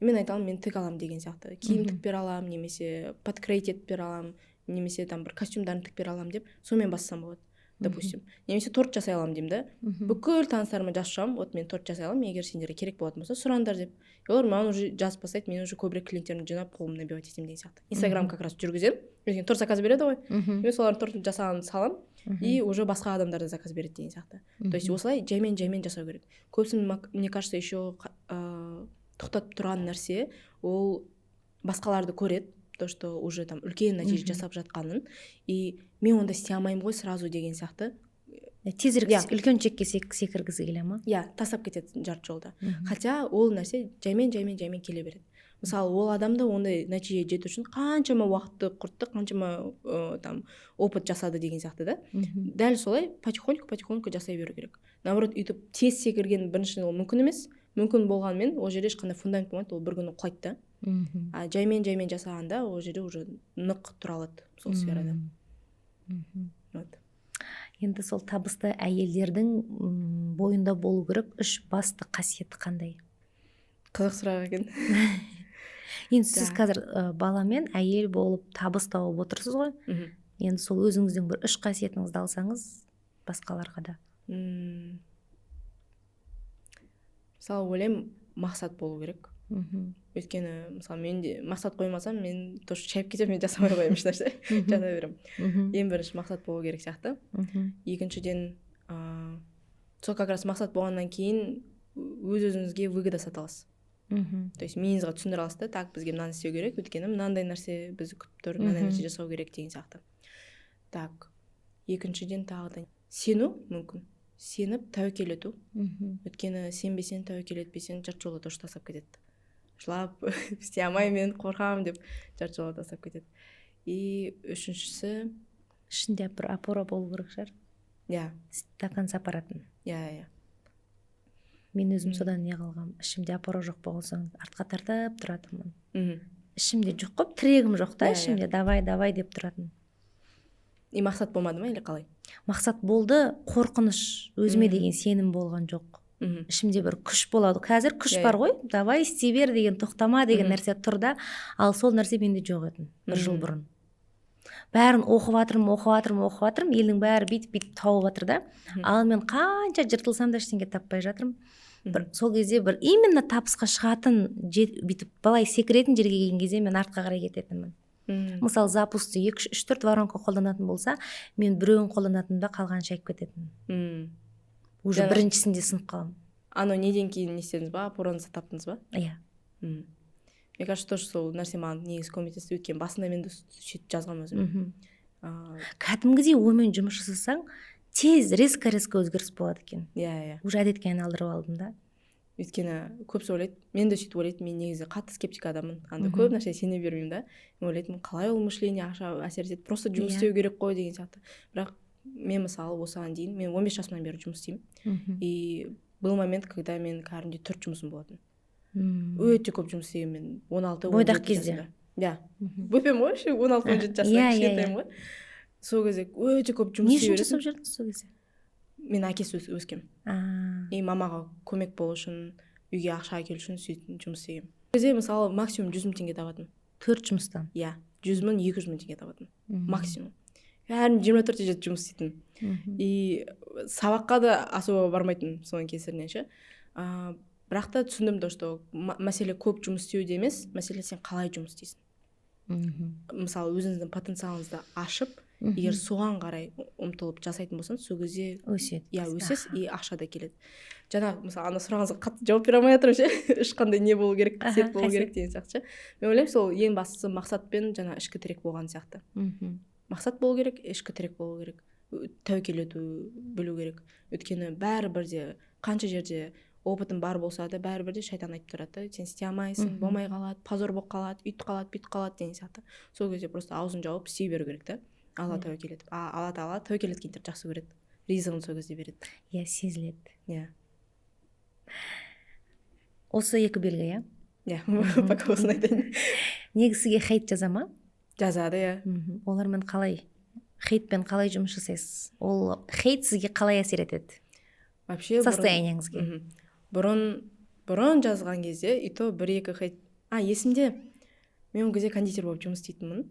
Мен айтамын, мен тіг алам деген сияқты. Киім тік бер алам, немесе подкрейт етіп бер алам, немесе там бір костюмдарын тік бер алам деп, сонымен бассам болады, допустим. Немесе торт жасай алам деймін да. Бүкіл таныстарыма жазып шығамын, вот мен торт жасай алам, егер сендерге керек болатын болса, сұраңдар деп. Олар маған уже жазып бастайды, мен уже көбірек клиенттерімді жинап қолымды набивать етемін деген сияқты. Инстаграм как раз жүргіземін. Өйткені торт заказ береді ғой. Мен солардың тортын жасағанын салам, и уже басқа адамдар да заказ береді деген сияқты. То есть осылай жаймен жасау керек. Көбісін, мне кажется, еще тоқтатып тұрған нәрсе, ол басқаларды көреді, то что уже там үлкен нәтиже жасап жатқанын, и мен онда істей алмаймын ғой сразу деген сияқты. Тезірек үлкен чекке секіргісі келе ма? Иә, тастап кетеді жарты жолда. Хотя ол нәрсе жаймен келе береді. Мысалы, ол адамды ондай нәтиже жету үшін қаншама уақытты құртты, қаншама там опыт жасады деген сияқты да. Дәл солай потихоньку жасай беру керек. Наоборот, үйтіп тез секірген біріншіден ол мүмкін емес. Мүмкін болғанмен ол жерде ешқандай фундамент болмайды, ол бір күні құлайды да. А жаймен жасағанда ол жерде уже нық тұра алады сол сферада. Вот. Енді сол табысты әйелдердің бойында болу керек 3 басты қасиеті қандай? Қызық сұрақ екен. Енді сіз қазір баламен әйел болып табыс тауып отырсыз ғой. Енді сол өзіңіздің бір 3 қасиетіңізді алсаңыз басқаларға да. Мысалы, ойлаймын, мақсат болу керек. Өйткені, мысалы, мен де мақсат қоймасам, мен тоже шайып кетемін, мен жасамай қоямын ешнәрсе, жата беремін. Ең бірінші мақсат болу керек сияқты. Екіншіден, сол как раз мақсат болғаннан кейін өз-өзіңізге выгода сата аласыз. То есть миыңызға түсіндіре аласыз да, так, бізге мынаны істеу керек, өйткені мынандай нәрсе бізді күтіп тұр, мынандай нәрсе жасау керек деген сияқты. Так, екіншіден тағы да сену мүмкін. Сеніп тәуекел ету. Өйткені сенбесең, тәуекел етпесең, жарты жолда тоже тастап кетеді. Жылап, істей алмаймын, мен қорқамын деп жарты жолда тастап кетеді. И үшіншісі, ішінде бір опора болу керек шығар. Иә. До конца апаратын. Иә. Мен өзім содан не қалғам. Ішімде опора жоқ болсаң, артқа тартып тұратынмын. Ішімде жоқ қой, тірегім жоқ та, ішімде давай деп тұратын. И мақсат болмады ма или қалай? Мақсат болды, қорқыныш, өзіме деген сенім болған жоқ. Ішімде бір күш болады. Қазір күш бар ғой, давай істей бер деген, тоқтама деген нәрсе тұр да, ал сол нәрсе менде жоқ еді бір жыл бұрын. Бәрін оқып жатырмын, елдің бәрі бүйтіп тауып жатыр да. Ал мен қанша жыртылсам да ештеңе таппай жатырмын. Сол кезде бір именно табысқа шығатын, бүйтіп балай секіретін жерге келген кезде мен артқа қарай кететінмін. Мысалы, запусты 2-3-4 воронка қолданатын болса, мен біреуін қолданатынымда қалған шайып кететінмін. Уже біріншісінде сынып қалам. Ано неден кейін не істедіңіз ба? Опораны таптыңыз ба? Иә. Мне кажется, тоже сол нәрсе маған негізі көмектесті, өйткені басында мен де сөйтіп жазған өзім. Кәдімгідей оймен жұмыс жасасаң, тез резко өзгеріс болады екен. Иә. Уже әдетке айналдырып алдым да. Өйткені көбісі ойлайды, мен де сөйтіп ойлайтын, мен негізі қатты скептик адаммын. Анда көп нәрсе сене бермеймін да. Мен ойлайтын, қалай ол мышление әсер етеді, просто жұмыс істеу керек қой деген сияқты. Бірақ мен мысалы осыған дейін, мен 15 жасымнан бері жұмыс істеймін. И был момент, когда мен кәдімгідей 4 жұмысым болатын. өте көп жұмыс істегенмін мен 16-17 бойдақ кезде. жасымда. Иә, бөпем ғой, 16-17 жасында кішкентайым ғой. Сол кезде өте көп жұмыс не істей үшін бересің. жасап жүрдіңіз сол кезде? Мен әкесі өскем. И мамаға көмек болу үшін, үйге ақша әкелу үшін сөйтіп жұмыс істегем. Сол кезде мысалы максимум 100 000 теңге табатын. 4 жұмыстан. Иә, 100 000, 200 000 теңге табатын. Максимум. Бәрін 24-те жетіп жұмыс істейтін. И сабаққа да особо бармайтын соның кесірінен ше. Бірақ та түсіндім, что мәселе көп жұмыс істеуде емес, мәселе сен қалай жұмыс істейсің. Мысалы өзіңіздің потенциалыңызды ашып, егер соған қарай ұмтылып жасайтын болсаңыз, сол кезде өседі. Иә, өсесіз и ақша да келеді. Жаңа мысалы ана сұрағыңызға қатты жауап бере алмай жатырмын ше. Ешқандай не болу керек, қасиет болу керек деген сияқты ше. Мен ойлаймын, сол ең бастысы мақсат пен жаңа ішкі тірек болған сияқты. Мақсат болу керек, ішкі тірек болу керек. Тәуекел ету білу керек. Өйткені бәрібір де қанша жерде опытың бар болса да бәрібір де шайтан айтып тұрады. Сен істей алмайсың, болмай қалады, позор болып қалады, үйтіп қалады, бүйтіп қалады деген сияқты. Сол кезде просто аузын жауып істей беру керек та. Алла тәуекел етіп. Алла тағала тәуекел еткендерді жақсы көреді. Ризығын сол кезде береді. Иә, сезіледі. Иә. Осы екі белгі, иә? Иә, пока осыны айтайын. Негізіге хейт жаза ма? Жазады, иә. Олармен қалай? Хейтпен қалай жұмыс жасайсыз? Ол хейт сізге қалай әсер етеді? Вообще состояниеңізге. Бұрын жазған кезде, и то 1-2 хейт. Есімде, мен ол кезде кондитер болып жұмыс істейтінмін.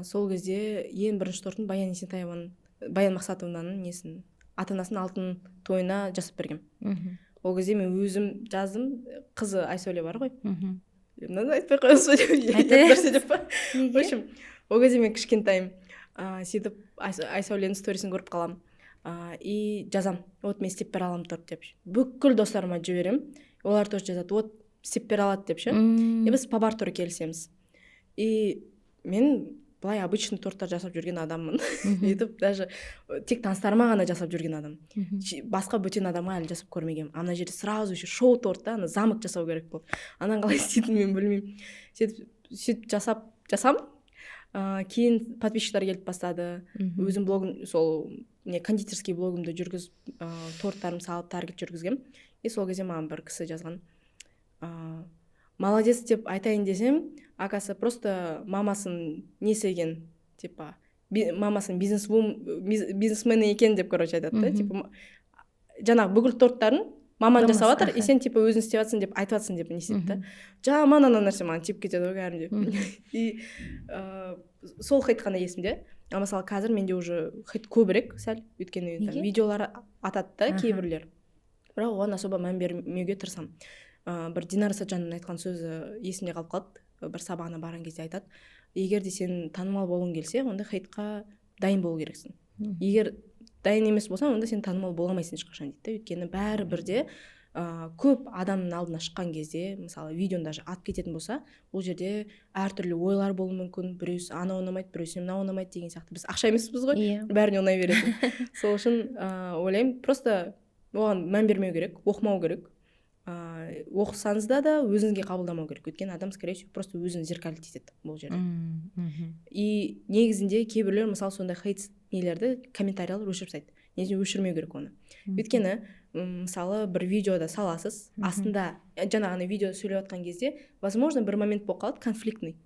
Сол кезде ең бірінші тортын Баян Есентаеваның, Баян Мақсатованың несін, ата-анасының алтын тойына жасап бергем. Ол кезде мен өзім жаздым, қызы Айсәуле бар ғой. Мынаны айтпай қойыңыз деп па? В общем, ол кезде мен кішкентайым, сөйтіп Айсәуленің сторисін көріп қалам. И жазам, вот мен істеп бере аламын торт деп. Бүкіл достарыма жіберем. Олар тоже жазады, вот істеп бере алады деп ше. И біз по бартеру келісеміз. И мен былай обычный торттар жасап жүрген адаммын. Етіп даже тек таныстарыма ғана жасап жүрген адам. Басқа бөтен адамға әлі жасап көрмегем. Ана жерде сразу еще шоу торт ана замок жасау керек болды. Анан қалай істейтінін мен білмеймін. Сөйтіп жасам. Кейін подписчиктар келіп бастады. Өзім блогым, сол кондитерский блогымды жүргізіп, торттарым салып таргет жүргізгем. И сол кезде маған бір кісі жазған. Молодец деп айтайын десем, акасы просто мамасын несеген, типа, мамасын бизнесмен екен деп, короче, айтады да. Типа, жаңағы бүкіл торттарын маман жасап жатыр, и сен типа өзің істеп жатсың деп айтып жатсың деп неседі да. Жаман ана нәрсе маған тиіп кетеді ғой кәдімгідей. И сол хейт қана есімде. Мысалы қазір менде уже хейт көбірек сәл, өйткені видеолар атады да кейбірлер. Бірақ оған особо мән бермеуге тырысамын. Бір Динара Саджанның айтқан сөзі есімде қалып қалды. Бір сабағына барған кезде айтады. Егер де сен танымал болғың келсе, онда хейтқа дайын болу керексің. Егер дайын емес болсаң, онда сен танымал бола алмайсың ешқашан дейді. Өйткені бәрібір де көп адамның алдына шыққан кезде, мысалы видеоны даже атып кететін болса, ол жерде әртүрлі ойлар болуы мүмкін. Біреусі ана ұнамайды, біреусі мына ұнамайды деген сияқты. Біз ақша емеспіз ғой, бәріне ұнай беретін. Сол үшін ойлаймын, просто оған мән бермеу керек, оқымау керек. Оқысаңыз да өзіңізге қабылдамау керек. Өйткені адам, скорее всего, просто өзін зеркалить етеді бұл жерде. И негізінде кейбіреулер мысалы сондай хейт нелерді, комментариялар өшіріп тастайды. Негізінде өшірмеу керек оны. Өйткені мысалы бір видеода саласыз, астында жаңағы видео сөйлеп жатқан кезде, возможно, бір момент болып қалады конфликтный.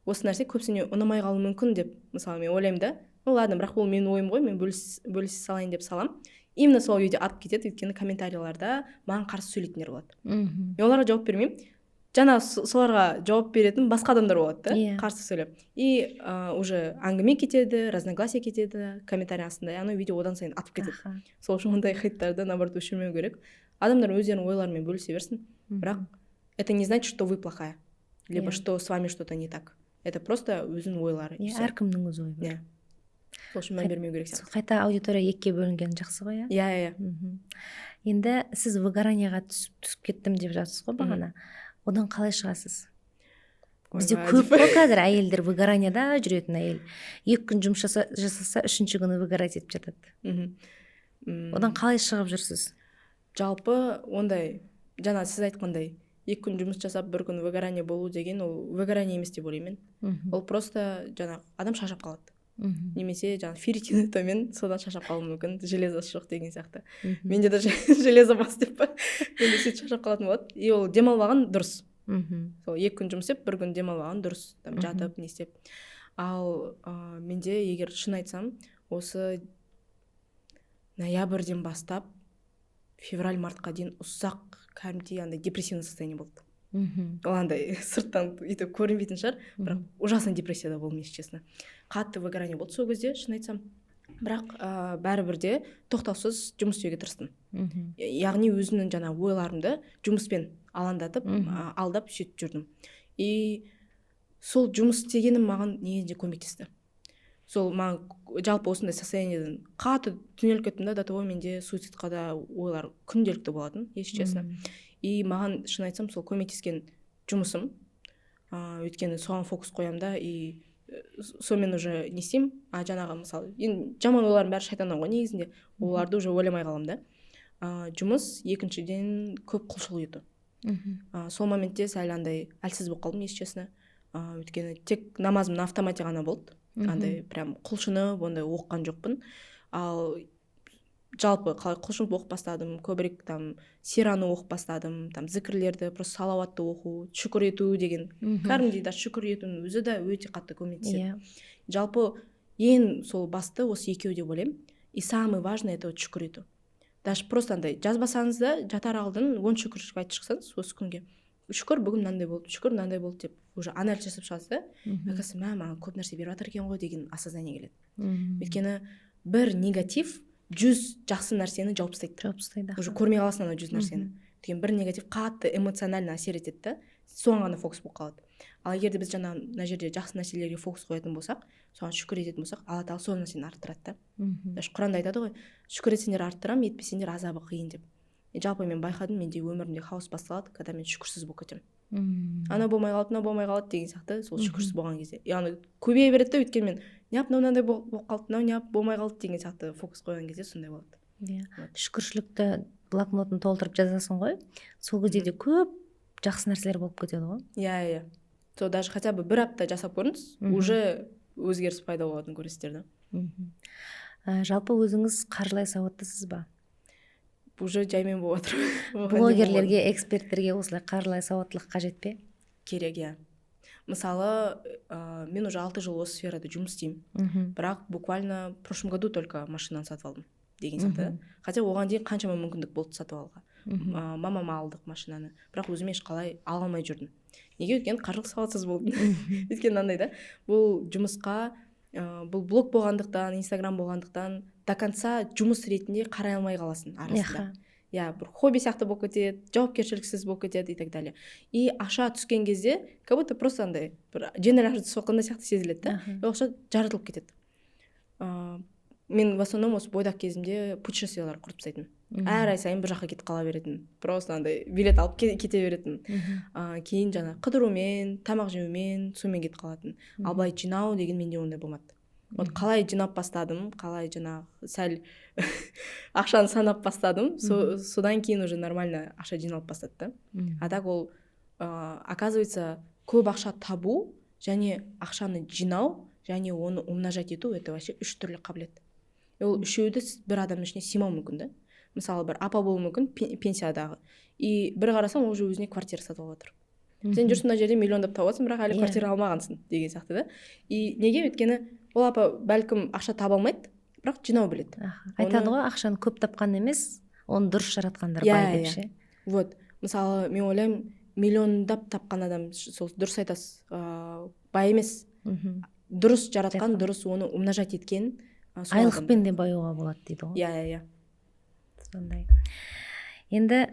Осы нәрсе көпсіне ұнамай қалуы мүмкін деп, мысалы мен ойлаймын да, ну ладно, бірақ бұл менің ойым ғой, мен бөлісе салайын деп салам. Именно сол видео атып кетеді, өйткені комментарияларда маған қарсы сөйлейтіндер болады. Мен оларға жауап бермеймін. Жаңа соларға жауап беретін басқа адамдар болады да, қарсы сөйлеп. И уже әңгіме кетеді, разногласие кетеді, комментарий астында, ана видео одан сайын атып кетеді. Сол үшін ондай хейттарды наоборот өшірмеу керек. Адамдар өздерінің ойларымен бөлісе берсін. Бірақ это не значит, что вы плохая, либо что с вами что-то не так. Это просто өзінің ойлары. Әркімнің өз ойы бар. Сол үшін мән бермеу керек сияқты. Қайта аудитория екіге бөлінген жақсы ғой, иә? Иә. Енді сіз выгоранияға түсіп кеттім деп жатсыз ғой бағана. Одан қалай шығасыз? Бізде көп қой қазір әйелдер выгоранияда жүретін әйел. 2 күн жұмыс жасаса, 3-ші күні выгорать етіп жатады. Одан қалай шығып жүрсіз? Жалпы ондай, жаңа сіз айтқандай, 2 күн жұмыс жасап, 1 күн выгорание болу деген, ол выгорание емес деп ойлаймын. Ол просто жаңа адам шаршап қалады. немесе жаңағы ферритині төмен, содан шаршап қалуым мүмкін, железосы жоқ деген сияқты. Менде даже железо бас деп па, менде сөйтіп шаршап қалатын болады. И ол демалмаған дұрыс. Сол 2 күн жұмыс істеп, 1 күн демалмаған дұрыс, там жатып не істеп. Ал менде егер шын айтсам, осы ноябрьден бастап февраль-мартқа дейін ұзақ кәдімгідей андай депрессивный состояние болды. Ол андай сырттан өйтіп көрінбейтін шығар, бірақ ужасный депрессияда болдым, если честно. Қатты выгорание болды сол кезде, шын айтсам. Бірақ бәрібір де тоқтаусыз жұмыс істеуге тырыстым. Яғни өзімнің жаңа ойларымды жұмыспен алаңдатып, алдап сөйтіп жүрдім. И сол жұмыс істегенім маған негізінде көмектесті. Сол маған жалпы осындай состояниеден қатты түнеліп кеттім да, до того менде суицидқа да ойлар күнделікті болатын, если честно. И маған шын айтсам сол көмектескен жұмысым, өйткені соған фокус қоямын да, и сонымен уже не істеймін, жаңағы мысалы, жаман ойлардың бәрі шайтаннан ғой негізінде, оларды уже ойламай қаламын да. Жұмыс, екіншіден көп құлшылық ету. Сол моментте сәл андай әлсіз болып қалдым, если честно. Өйткені тек намазым на автомате ғана болды. Андай прям құлшынып, ондай оққан жоқпын. Ал жалпы қалай құлшынып оқып бастадым, көбірек там сираны оқып бастадым, там зікірлерді, просто салауатты оқу, шүкір ету деген. Кәдімгідей да шүкір етудің өзі де өте қатты көмектеседі. Жалпы ең сол басты осы екеуі деп ойлаймын. И самый важный это шүкір ету. Даже просто андай жазбасаңыз да жатар алдын 10 шүкір айтып шықсаңыз осы күнге. Шүкір бүгін мынандай болды, шүкір мынандай болды деп уже анализ жасап шығасыз да. Оказывается, маған көп нәрсе беріп жатыр екен ғой деген осознание келеді. Өйткені бір негатив 100 жақсы нәрсені жауып тастайды. Уже көрмей қаласың ана 100 нәрсені. Өйткені бір негатив қатты эмоционально әсер етеді да, соған ғана фокус болып қалады. Ал егер де біз жаңа мына жерде жақсы нәрселерге фокус қоятын болсақ, соған шүкір ететін болсақ, Алла тағала сол нәрсені арттырады да. Даже Құранда айтады ғой, шүкір етсеңдер арттырамын, етпесеңдер азабы қиын деп. Жалпы мен байқадым, менде өмірімде хаос басталады, когда мен шүкірсіз болып кетемін. Ана болмай қалды, мына болмай қалды деген сияқты, сол шүкірсіз болған кезде. Яғни көбейе береді да, өйткені мен неғып мынандай болып қалды, мынау неғып болмай қалды деген сияқты фокус қойған кезде сондай болады. Шүкіршілікті блокнотын толтырып жазасың ғой, сол кезде де көп жақсы нәрселер болып кетеді ғой. Иә. Сол даже хотя бы 1 апта жасап көріңіз, уже өзгеріс пайда болатынын көресіздер да. Жалпы өзіңіз қаржылай сауаттысыз ба? Уже жаймен болып жатыр. Блогерлерге, эксперттерге осылай қаржылай сауаттылық қажет пе? Керек, иә. Мысалы, мен уже 6 жыл осы сферада жұмыс істеймін. Бірақ буквально в прошлом году только машинаны сатып алдым деген сияқты. Хотя оған дейін қаншама мүмкіндік болды сатып алуға. Мамама алдық машинаны, бірақ өзіме ешқалай ала алмай жүрдім. Неге? Өйткені қаржылық сауатсыз болдым. Өйткені андай да, бұл жұмысқа, бұл блог болғандықтан, Инстаграм болғандықтан до конца жұмыс ретінде қарай алмай қаласың арасында. Бір хобби сияқты болып кетеді, жауапкершіліксіз болып кетеді и так далее. И ақша түскен кезде, как будто просто андай бір жеңіл ақша соққандай сияқты сезіледі да, ақша жаратылып кетеді. Мен в основном осы бойдақ кезімде путешествиялар құрып тастайтын. Әр ай сайын бір жаққа кетіп қала беретін. Просто андай билет алып кете беретін. Кейін жаңа қыдырумен, тамақ жеумен, сонымен кетіп қалатын. Ал былай жинау деген менде ондай болмады. Вот қалай жинап бастадым, қалай жаңа сәл ақшаны санап бастадым, содан кейін уже нормально ақша жиналып бастады да. А так ол оказывается көп ақша табу және ақшаны жинау және оны умножать ету, это вообще 3 түрлі қабілет. Ол үшеуді бір адамның ішіне сыймау мүмкін да. Мысалы бір апа болуы мүмкін пенсиядағы. И бір қарасаң ол уже өзіне квартира сатып алып отыр. Сен жүрсің мына жерде миллиондап тауасың, бірақ әлі квартира алмағансың деген сияқты да. И неге? Өйткені ол апа бәлкім ақша таба алмайды, бірақ жинау біледі. Айтады ғой, ақшаны көп тапқан емес, оны дұрыс жаратқандар бай деп ше. Вот, мысалы мен ойлаймын, миллиондап тапқан адам, сол дұрыс айтасыз, бай емес. Дұрыс жаратқан, дұрыс оны умножать еткен. Айлықпен де баюға болады дейді ғой. Иә. Сондай. Енді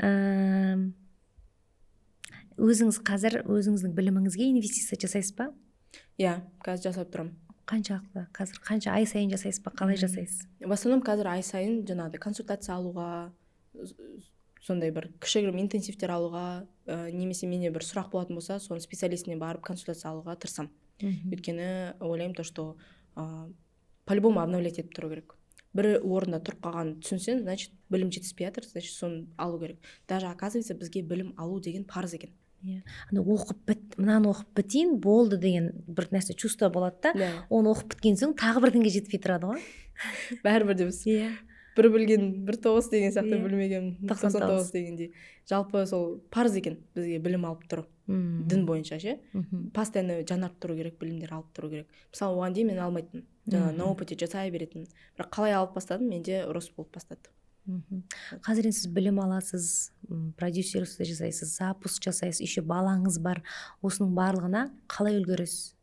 өзіңіз қазір өзіңіздің біліміңізге инвестиция жасайсыз ба? Иә, қазір жасап тұрам. Қаншалықты? Қазір қанша ай сайын жасайсыз ба? Қалай жасайсыз? В основном қазір ай сайын жаңағыдай консультация алуға, сондай бір кішігірім интенсивтер алуға, немесе менде бір сұрақ болатын болса, соны специалистіне барып консультация алуға тырысам. Өйткені ойлаймын то, что по-любому обновлять етіп тұру керек. Бір орында тұрып қалған түсінсең, значит, білім жетіспей жатыр, значит, соны алу керек. Даже оказывается, бізге білім алу деген парыз екен. ана мынаны оқып бітейін болды деген бір нәрсе чувство болады да, оны оқып біткен соң тағы бірдеңеге жетпей тұрады ғой. Бәрібір де біз бір білген 1.9 деген сияқты білмеген 99 дегендей. Жалпы сол парыз екен бізге білім алып тұру, дін бойынша ше. Постоянно жаңарып тұру керек, білімдер алып тұру керек. Мысалы оған дейін мен алмайтынмын, жаңа на опыте жасай беретін. Бірақ қалай алып бастадым, менде ұрыс болып бастады. Қазір сіз білім аласыз, продюсерлік жасайсыз, запуск жасайсыз, еще балаңыз бар. Осының барлығына қалай үлгересіз?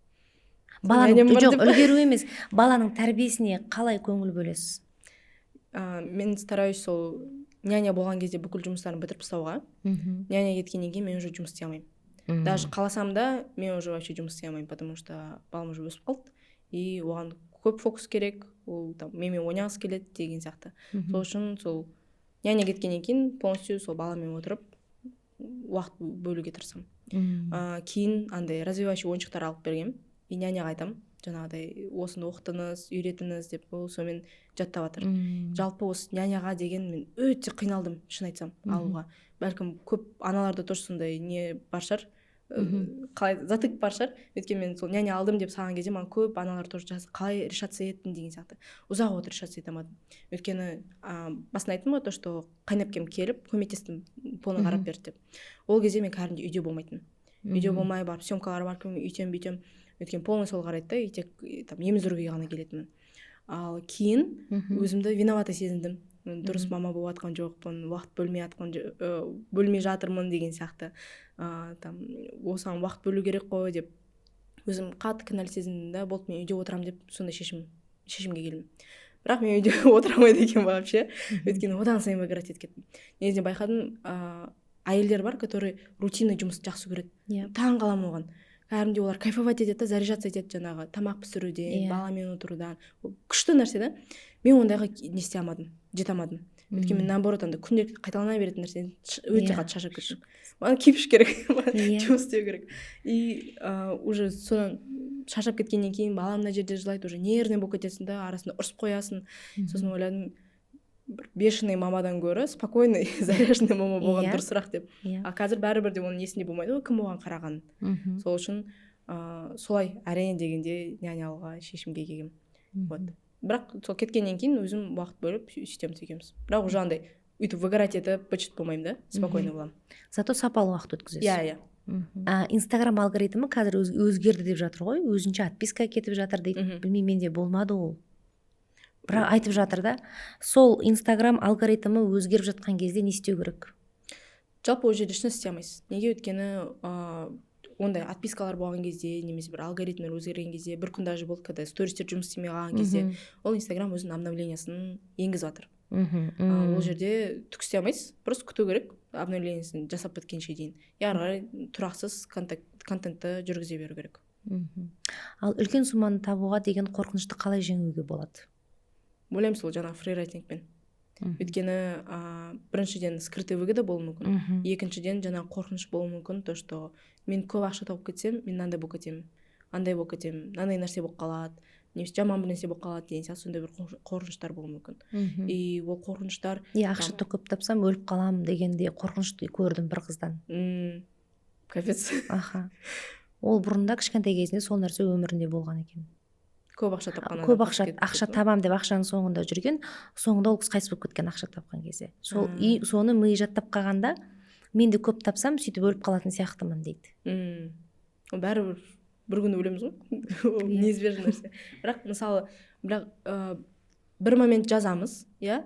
Жоқ, үлгеру емес, баланың тәрбиесіне қалай көңіл бөлесіз? Мен стараюсь сол няня болған кезде бүкіл жұмыстарын бітіріп тастауға. Няня кеткеннен кейін мен уже жұмыс істей алмаймын. Даже қаласам да мен уже вообще жұмыс істей алмаймын, потому что балам уже өсіп қалды и оған көп фокус керек, ол там менімен ойнағысы келеді деген сияқты. Сол үшін сол няня кеткеннен кейін полностью сол баламен отырып уақыт бөлуге тырысамын. Кейін андай развивающий ойыншықтар алып бергем и няняға айтамын, жаңағыдай осыны оқытыңыз, үйретіңіз деп, ол сонымен жаттап жатыр. Жалпы осы няняға деген мен өте қиналдым, шын айтсам, алуға. Бәлкім көп аналарда тоже сондай не бар шығар, қалай затык бар шығар. Өйткені мен сол няня алдым деп саған кезде маған көп аналар тоже жазды, қалай решаться еттің деген сияқты. Ұзақ уақыт решаться ете алмадым. Өйткені басында айттым ғой, то что қайнапкем келіп көмектестім, полный қарап берді деп. Ол кезде мен кәдімгідей үйде болмайтын. Үйде болмай барып съемкалар бар, үйтем бүйтем. Өйткені полный сол қарайды да, и тек там еміздіруге ғана келетінмін. Ал кейін өзімді виновата сезіндім. Дұрыс мама болып атқан жоқпын, уақыт бөлмей жатырмын деген сияқты. Там осыған уақыт бөлу керек қой деп өзім қатты кінәлі сезіндім да, болды мен үйде отырамын деп сондай шешімге келдім. Бірақ мен үйде отырамайды екенмін вообще. Өйткені одан сайын выгорать етіп кеттім. Негізінен байқадым, әйелдер бар, которые рутинный жұмысты жақсы көреді. Таң қаламын оған. Кәдімгідей олар кайфовать етеді, заряжаться етеді жаңағы тамақ пісіруден, баламен отырудан. Күшті нәрсе да. Мен ондайға не істей алмадым, жете алмадым. Өйткені мен наоборот анда күнделікті қайталана беретін нәрседен өте қатты шаршап кеттім. Маған кипиш керек, жұмыс істеу керек. И уже содан шаршап кеткеннен кейін балам мына жерде жылайды, уже нервный болып кетесің да, арасында ұрысып қоясың. Сосын ойладым, бешеный мамадан гөрі спокойный, заряженный мама болған дұрысырақ деп. А қазір бәрібір де оның есінде болмайды, кім оған қараған. Сол үшін солай әрене дегенде няня алуға шешімге келгем. Вот. Бірақ сол кеткеннен кейін өзім уақыт бөліп сөйтеміз екеуміз. Бірақ уже андай өйтіп выгорать етіп бычыт болмаймын да, спокойно боламын. Зато сапалы уақыт өткізесіз. Инстаграм алгоритмі қазір өзгерді деп жатыр ғой, өзінше отписка кетіп жатыр дейді. Білмеймін, менде болмады ол. Бірақ айтып жатыр да, сол Инстаграм алгоритмі өзгеріп жатқан кезде не істеу керек? Жалпы ол жерде ешне істей алмайсыз. Неге? Өйткені ондай отпискалар болған кезде, немесе бір алгоритмер өзгерген кезде, бір күн даже болды, когда стористер жұмыс істемей қалған кезде, ол Инстаграм өзінің обновлениясын енгізіп жатыр. Ол жерде түк істей алмайсыз, просто күту керек обновлениясын жасап біткенше дейін. Ары қарай тұрақсыз контентті жүргізе беру керек. Ал үлкен сумманы табуға деген қорқынышты қалай жеңуге болады? Ойлаймын сол жаңағы фрирайтингпен. Өйткені біріншіден скрытый выгода болуы мүмкін. Екіншіден жаңағы қорқыныш болуы мүмкін, то что мен көп ақша тауып кетсем, мен мынандай болып кетемін, андай болып кетемін, мынандай нәрсе болып қалады, немесе жаман бір нәрсе болып қалады деген сияқты сондай бір қорқыныштар болуы мүмкін. И ол қорқыныштар ақша көп тапсам өліп қаламын дегенде қорқынышты көрдім бір қыздан. Капец. Ол бұрында кішкентай кезінде сол нәрсе өмірінде болған екен. Көп ақша тапқан. Көп ақша табам деп ақшаның соңында жүрген, соңында ол қыз қайтыс болып кеткен ақша тапқан кезде. Соны миы жаттап қалғанда, мен де көп тапсам, сөйтіп өліп қалатын сияқтымын дейді. Бәрібір бір күні өлеміз ғой. Ол неизбежный нәрсе. Бірақ мысалы, бір момент жазамыз, иә?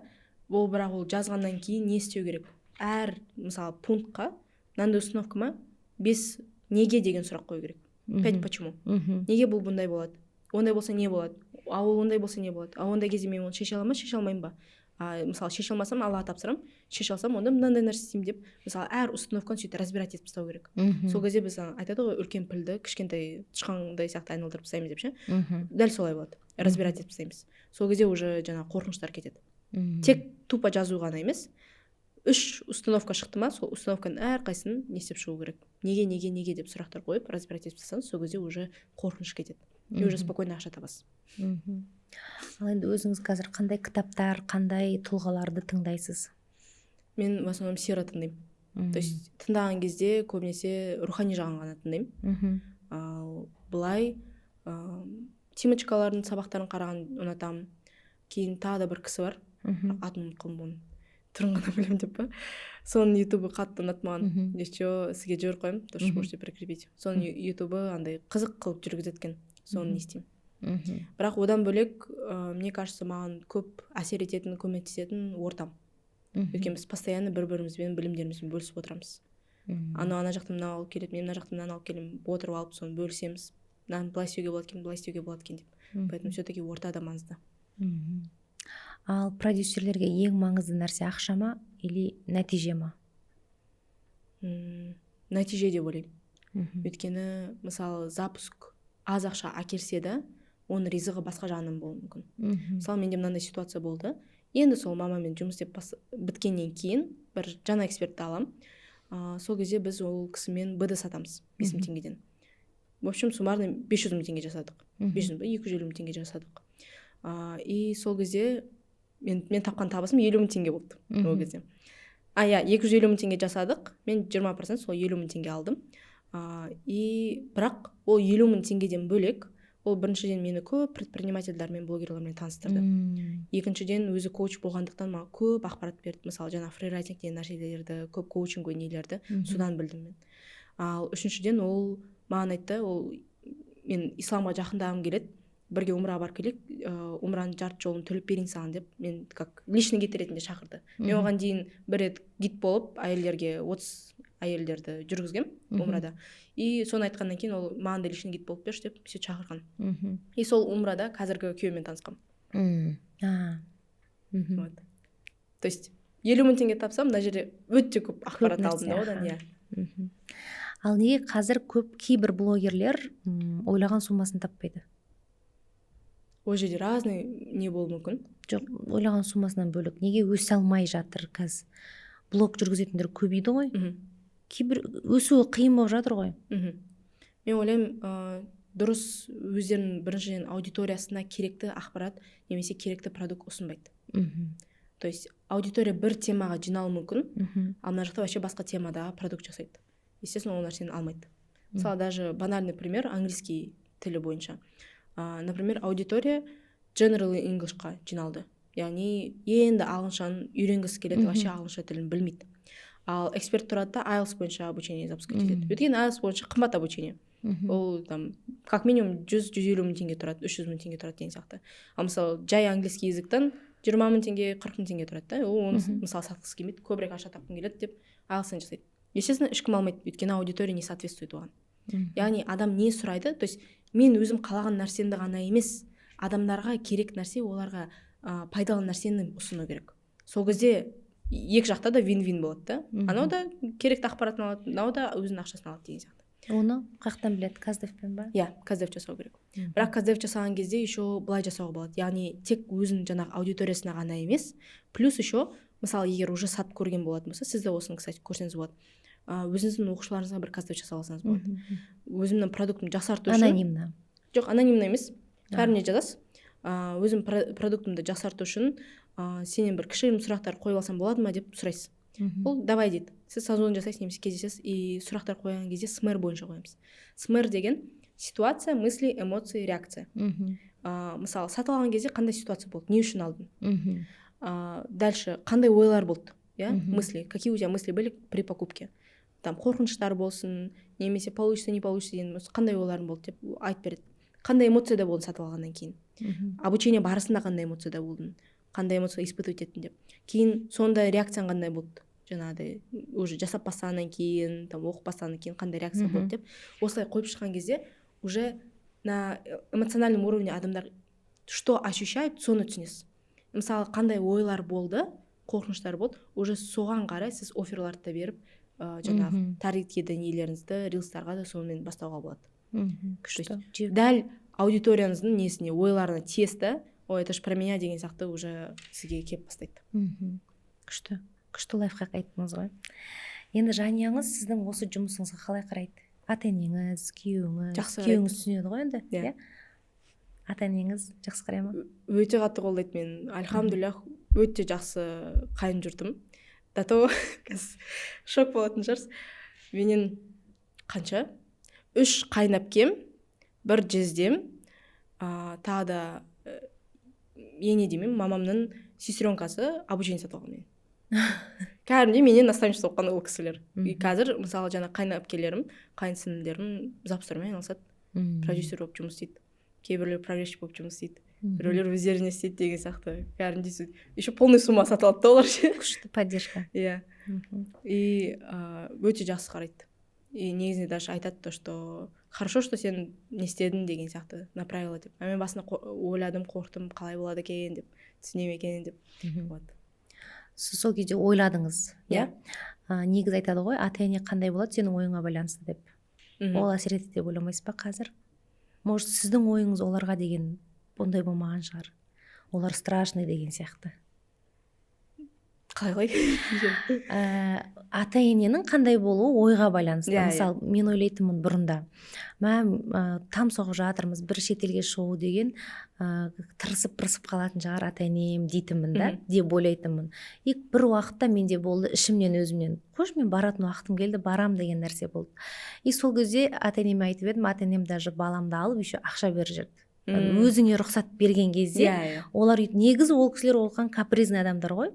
Бірақ ол жазғаннан кейін не істеу керек? Әр мысалы пунктқа, мынандай установка ма, 5 неге деген сұрақ қою керек. 5 почему? Неге бұл бұндай болады? Ондай болса не болады? Ол ондай болса не болады? Ондай кезде мен оны шеше аламын ба, шеше алмаймын ба? Мысалы шеше алмасам, Аллаға тапсырам, шеше алсам, онда мынандай нәрсе істеймін деп, мысалы әр установканы сөйтіп разбирать етіп тастау керек. Сол кезде біз айтады ғой, үлкен пілді кішкентай тышқандай сияқты айналдырып тастаймыз деп ше. Дәл солай болады. Разбирать етіп тастаймыз. Сол кезде уже жаңа қорқыныштар кетеді. Тек тупо жазу ғана емес, 3 установка шықты ма, сол установканың әрқайсысын не істеп шығу керек. Неге деп сұрақтар қойып, разбирать етіп тастаңыз, сол кезде уже қорқыныш кетеді. И уже спокойно ақша табасыз. Ал енді өзіңіз қазір қандай кітаптар, қандай тұлғаларды тыңдайсыз? Мен в основном Сира тыңдаймын. то есть тыңдаған кезде көбінесе рухани жағын ғана тыңдаймын. Ал былай Тимочкалардың сабақтарын қараған ұнатамын. Кейін тағы да бір кісі бар, атын ұмытып қалдым оның, түрін ғана білемін деп па, соның ютубы қатты ұнатты маған. Еще сізге жіберіп қоямын, тоже можете прикрепить. Соның ютубы андай қызық қылып жүргізеді екен, соны не істеймін. Бірақ одан бөлек мне кажется, маған көп әсер ететін, көмектесетін ортам. Өйткені біз постоянно бір-бірімізбен білімдерімізбен бөлісіп отырамыз. Ана жақтан мынау алып келеді, мен мына жақтан мынаны алып келемін, отырып алып соны бөлісеміз. Мынаны былай істеуге болады екен, былай істеуге болады екен деп. Поэтому все-таки орта да маңызды. Ал продюсерлерге ең маңызды нәрсе ақша ма или нәтиже ма? Нәтиже деп ойлаймын. Өйткені мысалы запуск аз ақша әкелсе де, оның ризығы басқа жағынан болуы мүмкін. Мысалы менде мынандай ситуация болды. Енді сол мамамен жұмыс істеп біткеннен кейін бір жаңа экспертті аламын. Сол кезде біз ол кісімен БД сатамыз 5000 теңгеден. В общем, суммарно 500 мың теңге жасадық. 500 ба 250 мың теңге жасадық. И сол кезде мен тапқан табысым 50 мың теңге болды ол кезде. 250 мың теңге жасадық. Мен 20% сол 50 мың теңге алдым. И бірақ ол 50 мың теңгеден бөлек, ол біріншіден мені көп предпринимательдермен, блогерлермен таныстырды. Екіншіден өзі коуч болғандықтан маған көп ақпарат берді. Мысалы жаңа фрирайтинг деген нәрселерді, көп коучинг өнерлерді содан білдім мен. Ал үшіншіден ол маған айтты, ол мен исламға жақындағым келеді, бірге умраға барып келейік, умраның жарты жолын төлеп берейін саған деп, мен как личный гид ретінде шақырды. Мен оған дейін бір рет гид болып әйелдерге 30 әйелдерді жүргізгем умрада. И соны айтқаннан кейін ол маған да личный гид болып берші деп сөйтіп шақырған. И сол умрада қазіргі күйеуімен танысқам. То есть 50 мың теңге тапсам, мына жерде өте көп ақпарат алдым да одан. Ал неге қазір көп кейбір блогерлер ойлаған суммасын таппайды? Ол жерде разный не болуы мүмкін. Жоқ, ойлаған суммасынан бөлек неге өсе алмай жатыр? Қазір блог жүргізетіндер көбейді ғой. Кейбір өсуі қиын болып жатыр ғой. Мен ойлаймын, дұрыс өздерінің біріншіден аудиториясына керекті ақпарат немесе керекті продукт ұсынбайды. То есть аудитория бір темаға жиналуы мүмкін, ал мына жақта вообще басқа темада продукт жасайды. Естественно, ол нәрсені алмайды. Мысалы, даже банальный пример английский тілі бойынша. Например, аудитория General English'қа жиналды. Яғни енді ағылшын үйренгісі келеді, вообще ағылшын тілін білмейді. Ал эксперт тұрады да IELTS бойынша обучение запускать етеді. Өйткені IELTS бойынша қымбат обучение. Ол там как минимум 100-150 мың теңге тұрады, 300 мың теңге тұрады деген сияқты. Ал мысалы жай английский языктан 20 мың теңге, 40 мың теңге тұрады да. Ол оны мысалы сатқысы келмейді, көбірек ақша тапқым келеді деп IELTS-ын жасайды. Естественно, ешкім алмайды, өйткені аудитория не соответствует оған. Яғни адам не сұрайды, то есть мен өзім қалаған нәрсемді ғана емес, адамдарға керек нәрсе, оларға пайдалы нәрсені ұсыну керек. Сол кезде екі жақта да вин-вин болады да. Анау да керекті ақпаратын алады, мынау да өзінің ақшасын алады деген сияқты. Оны қаяқтан біледі, каздевпен ба? Иә, каздев жасау керек. Бірақ каздев жасаған кезде еще былай жасауға болады. Яғни тек өзінің жаңағы аудиториясына ғана емес, плюс еще мысалы егер уже сатып көрген болатын болса, сіз де осыны, кстати, көрсеңіз болады. Өзіңіздің оқушыларыңызға бір каздев жасап алсаңыз болады. Өзімнің продуктымды жақсарту үшін. Анонимно. Жоқ, анонимно емес. Бәріне жазасыз. Өзім продуктымды жақсарту үшін сенен бір кішігірім сұрақтар қойып алсам болады ма деп сұрайсыз. Ол давай дейді. Сіз созвон жасайсыз немесе кездесесіз, и сұрақтар қойған кезде СМР бойынша қоямыз. СМР деген ситуация, мысли, эмоции, реакция. Мысалы, сатып алған кезде қандай ситуация болды, не үшін алдың? Дальше қандай ойлар болды? Мысли, какие у тебя мысли были при покупке? Там қорқыныштар болсын, немесе получится, не получится деген қандай ойларың болды деп айтып береді. Қандай эмоцияда болдың сатып алғаннан кейін? Обучение барысында қандай эмоцияда болдың? Қандай эмоция испытывать еттің деп. Кейін сонда реакцияң қандай болды? Жаңағыдай уже жасап бастағаннан кейін, там оқып бастағаннан кейін қандай реакция болды деп. Осылай қойып шыққан кезде уже на эмоциональном уровне адамдар что ощущают, соны түсінесіз. Мысалы, қандай ойлар болды, қорқыныштар болды, уже соған қарай сіз офферларды да беріп, жаңағы таргетке нелеріңізді рилстарға да сонымен бастауға болады. Дәл аудиторияңыздың несіне, ойларына тесті, ой, это ж про меня деген сияқты уже сізге кеп бастайды. Күшті лайфхак айттыңыз ғой. Енді жанұяңыз сіздің осы жұмысыңызға қалай қарайды? Ата-енеңіз, күйеуіңіз түсінеді ғой енді, иә? Ата-енеңіз жақсы қарай ма? Өте қатты қолдайды мен. Альхамдулиллах, өте жақсы қайын жұртым. дато қазір шок болатын шығарсыз. Менен қанша 3 қайнапкем, 1 жездем, тағы да ене деймін, мамамның сестренкасы обучение сатып алған мен. Кәдімгідей менен наставничество оқыған ол кісілер. Қазір мысалы жаңа қайнапкелерім, қайынсіңлілерім запустармен айналысады, продюсер болып жұмыс істейді, кейбіреулер прогрессші болып жұмыс істейді, біреулер өздеріне істейді деген сияқты. Кәдімгідей еще полный сумма сатып алады да олар ше. Күшті поддержка. Иә. И өте жақсы қарайды. И негізінде даже айтады то, что хорошо, что сен не істедің деген сияқты направила деп. Мен басында ойладым, қорқтым, қалай болады екен деп, түсінем екен деп. Вот. Сіз сол кезде ойладыңыз, иә? Негіз айтады ғой, ата-ене қандай болады сенің ойыңа байланысты деп. Ол әсер етеді деп ойламайсыз ба қазір? Может, сіздің ойыңыз оларға деген ондай болмаған шығар. Олар страшный деген сияқты. Қалай? Ата-ененің қандай болуы ойға байланысты. Мысалы, мен ойлайтынмын бұрында. Там соғып жатырмыз, бір шетелге шығу деген тырысып қалатын шығар ата-енем дейтінмін да, деп ойлайтынмын. И бір уақытта менде болды, ішімнен өзімнен. Қош, мен баратын уақытым келді, барам деген нәрсе болды. И сол кезде ата-енеме айтып едім, ата-енем даже баламды алып, еще ақша беріп жүрді. Өзіңе рұқсат берген кезде, олар негізі ол кісілер олған капризный адамдар ғой.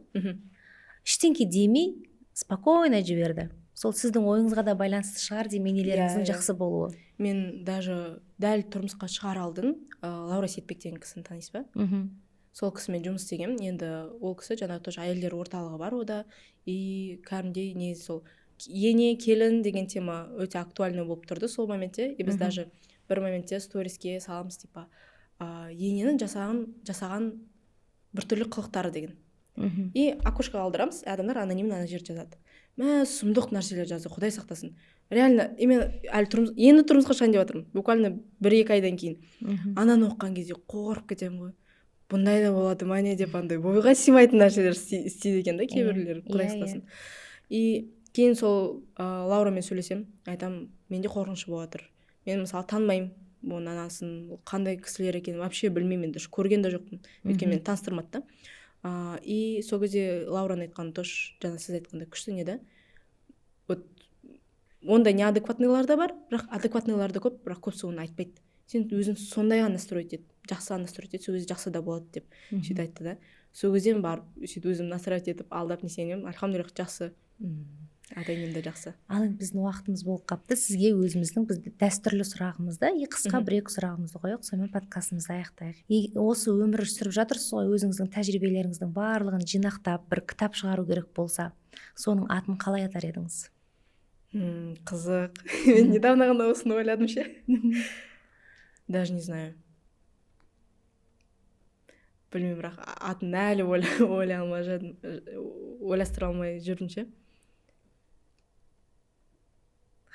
Ештеңке демей, спокойно жіберді. Сол сіздің ойыңызға да байланысты шығар дейменелеріңіздің жақсы болуы. Мен даже дәл тұрмысқа шығар алдын Лаура Сетбек деген кісіні танисыз ба? Сол кісімен жұмыс істегем. Енді ол кісі жаңағы тоже әйелдер орталығы бар ода. И кәдімгідей негізі сол ене келін деген тема өте актуальный болып тұрды сол моментте. И біз даже бір моментте сториске саламыз типа ененің жасаған біртүрлі қылықтары деген. И окошкаға алдырамыз, адамдар анонимно ана жерде жазады. Сұмдық нәрселер жазды, Құдай сақтасын. Реально, енді тұрмысқа шығайын деп жатырмын. Буквально 1-2 айдан кейін. Ананы оққан кезде қорқып кетемін ғой. Бұндай да болады ма не деп андай бойға сыймайтын нәрселер істейді екен да кейбіреулер, Құдай сақтасын. И кейін сол Лаурамен сөйлесем, айтам, менде қорқыныш болып жатыр. Мен мысалы танымаймын оның анасын, қандай кісілер екенін вообще білмеймін, көрген де жоқпын. Өйткені мені таныстырмады да. И сол кезде Лаураны айтқан тош, жаңа сіз айтқанда күшті не да. Вот ондай неадекватныйлар да бар, бірақ адекватныйлар да көп, бірақ көбісі оны айтпайды. Сен өзің сондай ғана строить ет, жақсы ғана строить ет, сол кезде жақсы да болады деп сөйтіп айтты да. Сол кезден барып сөйтіп өзім настроить етіп алдап не сенемін, альхамдулилlah жақсы. Ата-енем де жақсы. Ал біздің уақытымыз болып қапты. Сізге өзіміздің дәстүрлі сұрағымызды, қысқа 1-2 сұрағымызды қойып, сонымен подкастымызды аяқтайық. Осы өмір сүріп жатырсыз ғой, өзіңіздің тәжірибелеріңіздің барлығын жинақтап, бір кітап шығару керек болса, соның атын қалай атар едіңіз? Қызық. Мен недавно ғана осыны ойладым ше. Даже не знаю. Білмеймін, бірақ атын әлі ойластыра алмай жүрдім ше.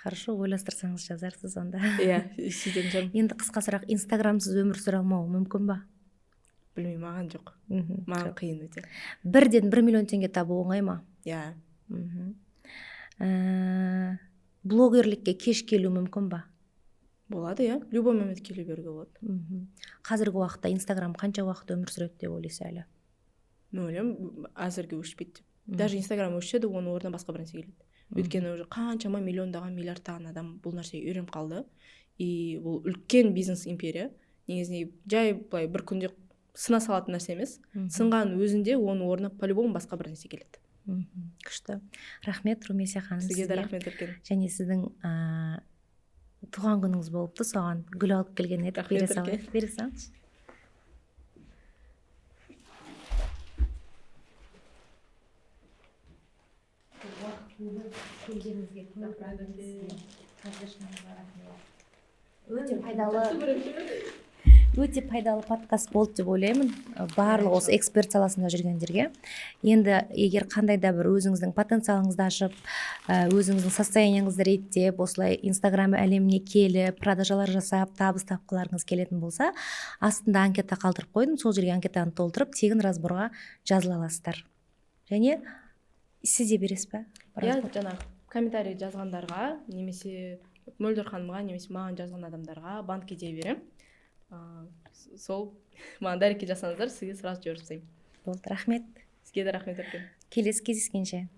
Хорошо, ойластырсаңыз жазарсыз онда. Иә, сөйтетін шығармын. Енді қысқа сұрақ, инстаграмсыз өмір сүре алмау мүмкін ба? Білмеймін, маған жоқ. Маған қиын өте. 1-ден 1 миллион теңге табу оңай ма? Иә. Блогерлікке кеш келу мүмкін ба? Болады, иә. Любой момент келе беруге болады. Қазіргі уақытта инстаграм қанша уақыт өмір сүреді деп ойлайсыз әлі? Мен ойлаймын, әзірге өшпейді деп. Даже инстаграм өшеді, оның орнына басқа бір нәрсе келеді. Өйткені уже қаншама миллиондаған, миллиардтаған адам бұл нәрсеге үйреніп қалды. И бұл үлкен бизнес империя. Негізінде жай былай бір күнде сына салатын нәрсе емес. Сынған өзінде оның орнына по-любому басқа бір нәрсе келеді. Күшті. Рахмет, Румейса ханым, сізге де рахмет үлкен. Және сіздің туған күніңіз болыпты, соған гүл алып келген едік. Бере салыңыз. Өте пайдалы подкаст болды деп ойлаймын. Барлық осы эксперт саласында жүргендерге. Енді егер қандай да бір өзіңіздің потенциалыңызды ашып, өзіңіздің состояниеңізді реттеп, осылай инстаграм әлеміне келіп, продажалар жасап, табыс тапқыларыңыз келетін болса, астында анкета қалдырып қойдым. Сол жерге анкетаны толтырып, тегін разборға жазыла аласыздар. Және сіз де бересіз ба? Иә, жаңағы комментарий жазғандарға, немесе Мөлдір ханымға, немесе маған жазған адамдарға банкке дей берем. Сол маған дәрекет жасаңыздар, сізге сразу жіберіп тастаймын. Болды, рахмет. Сізге де рахмет үлкен. Келесі кездескенше.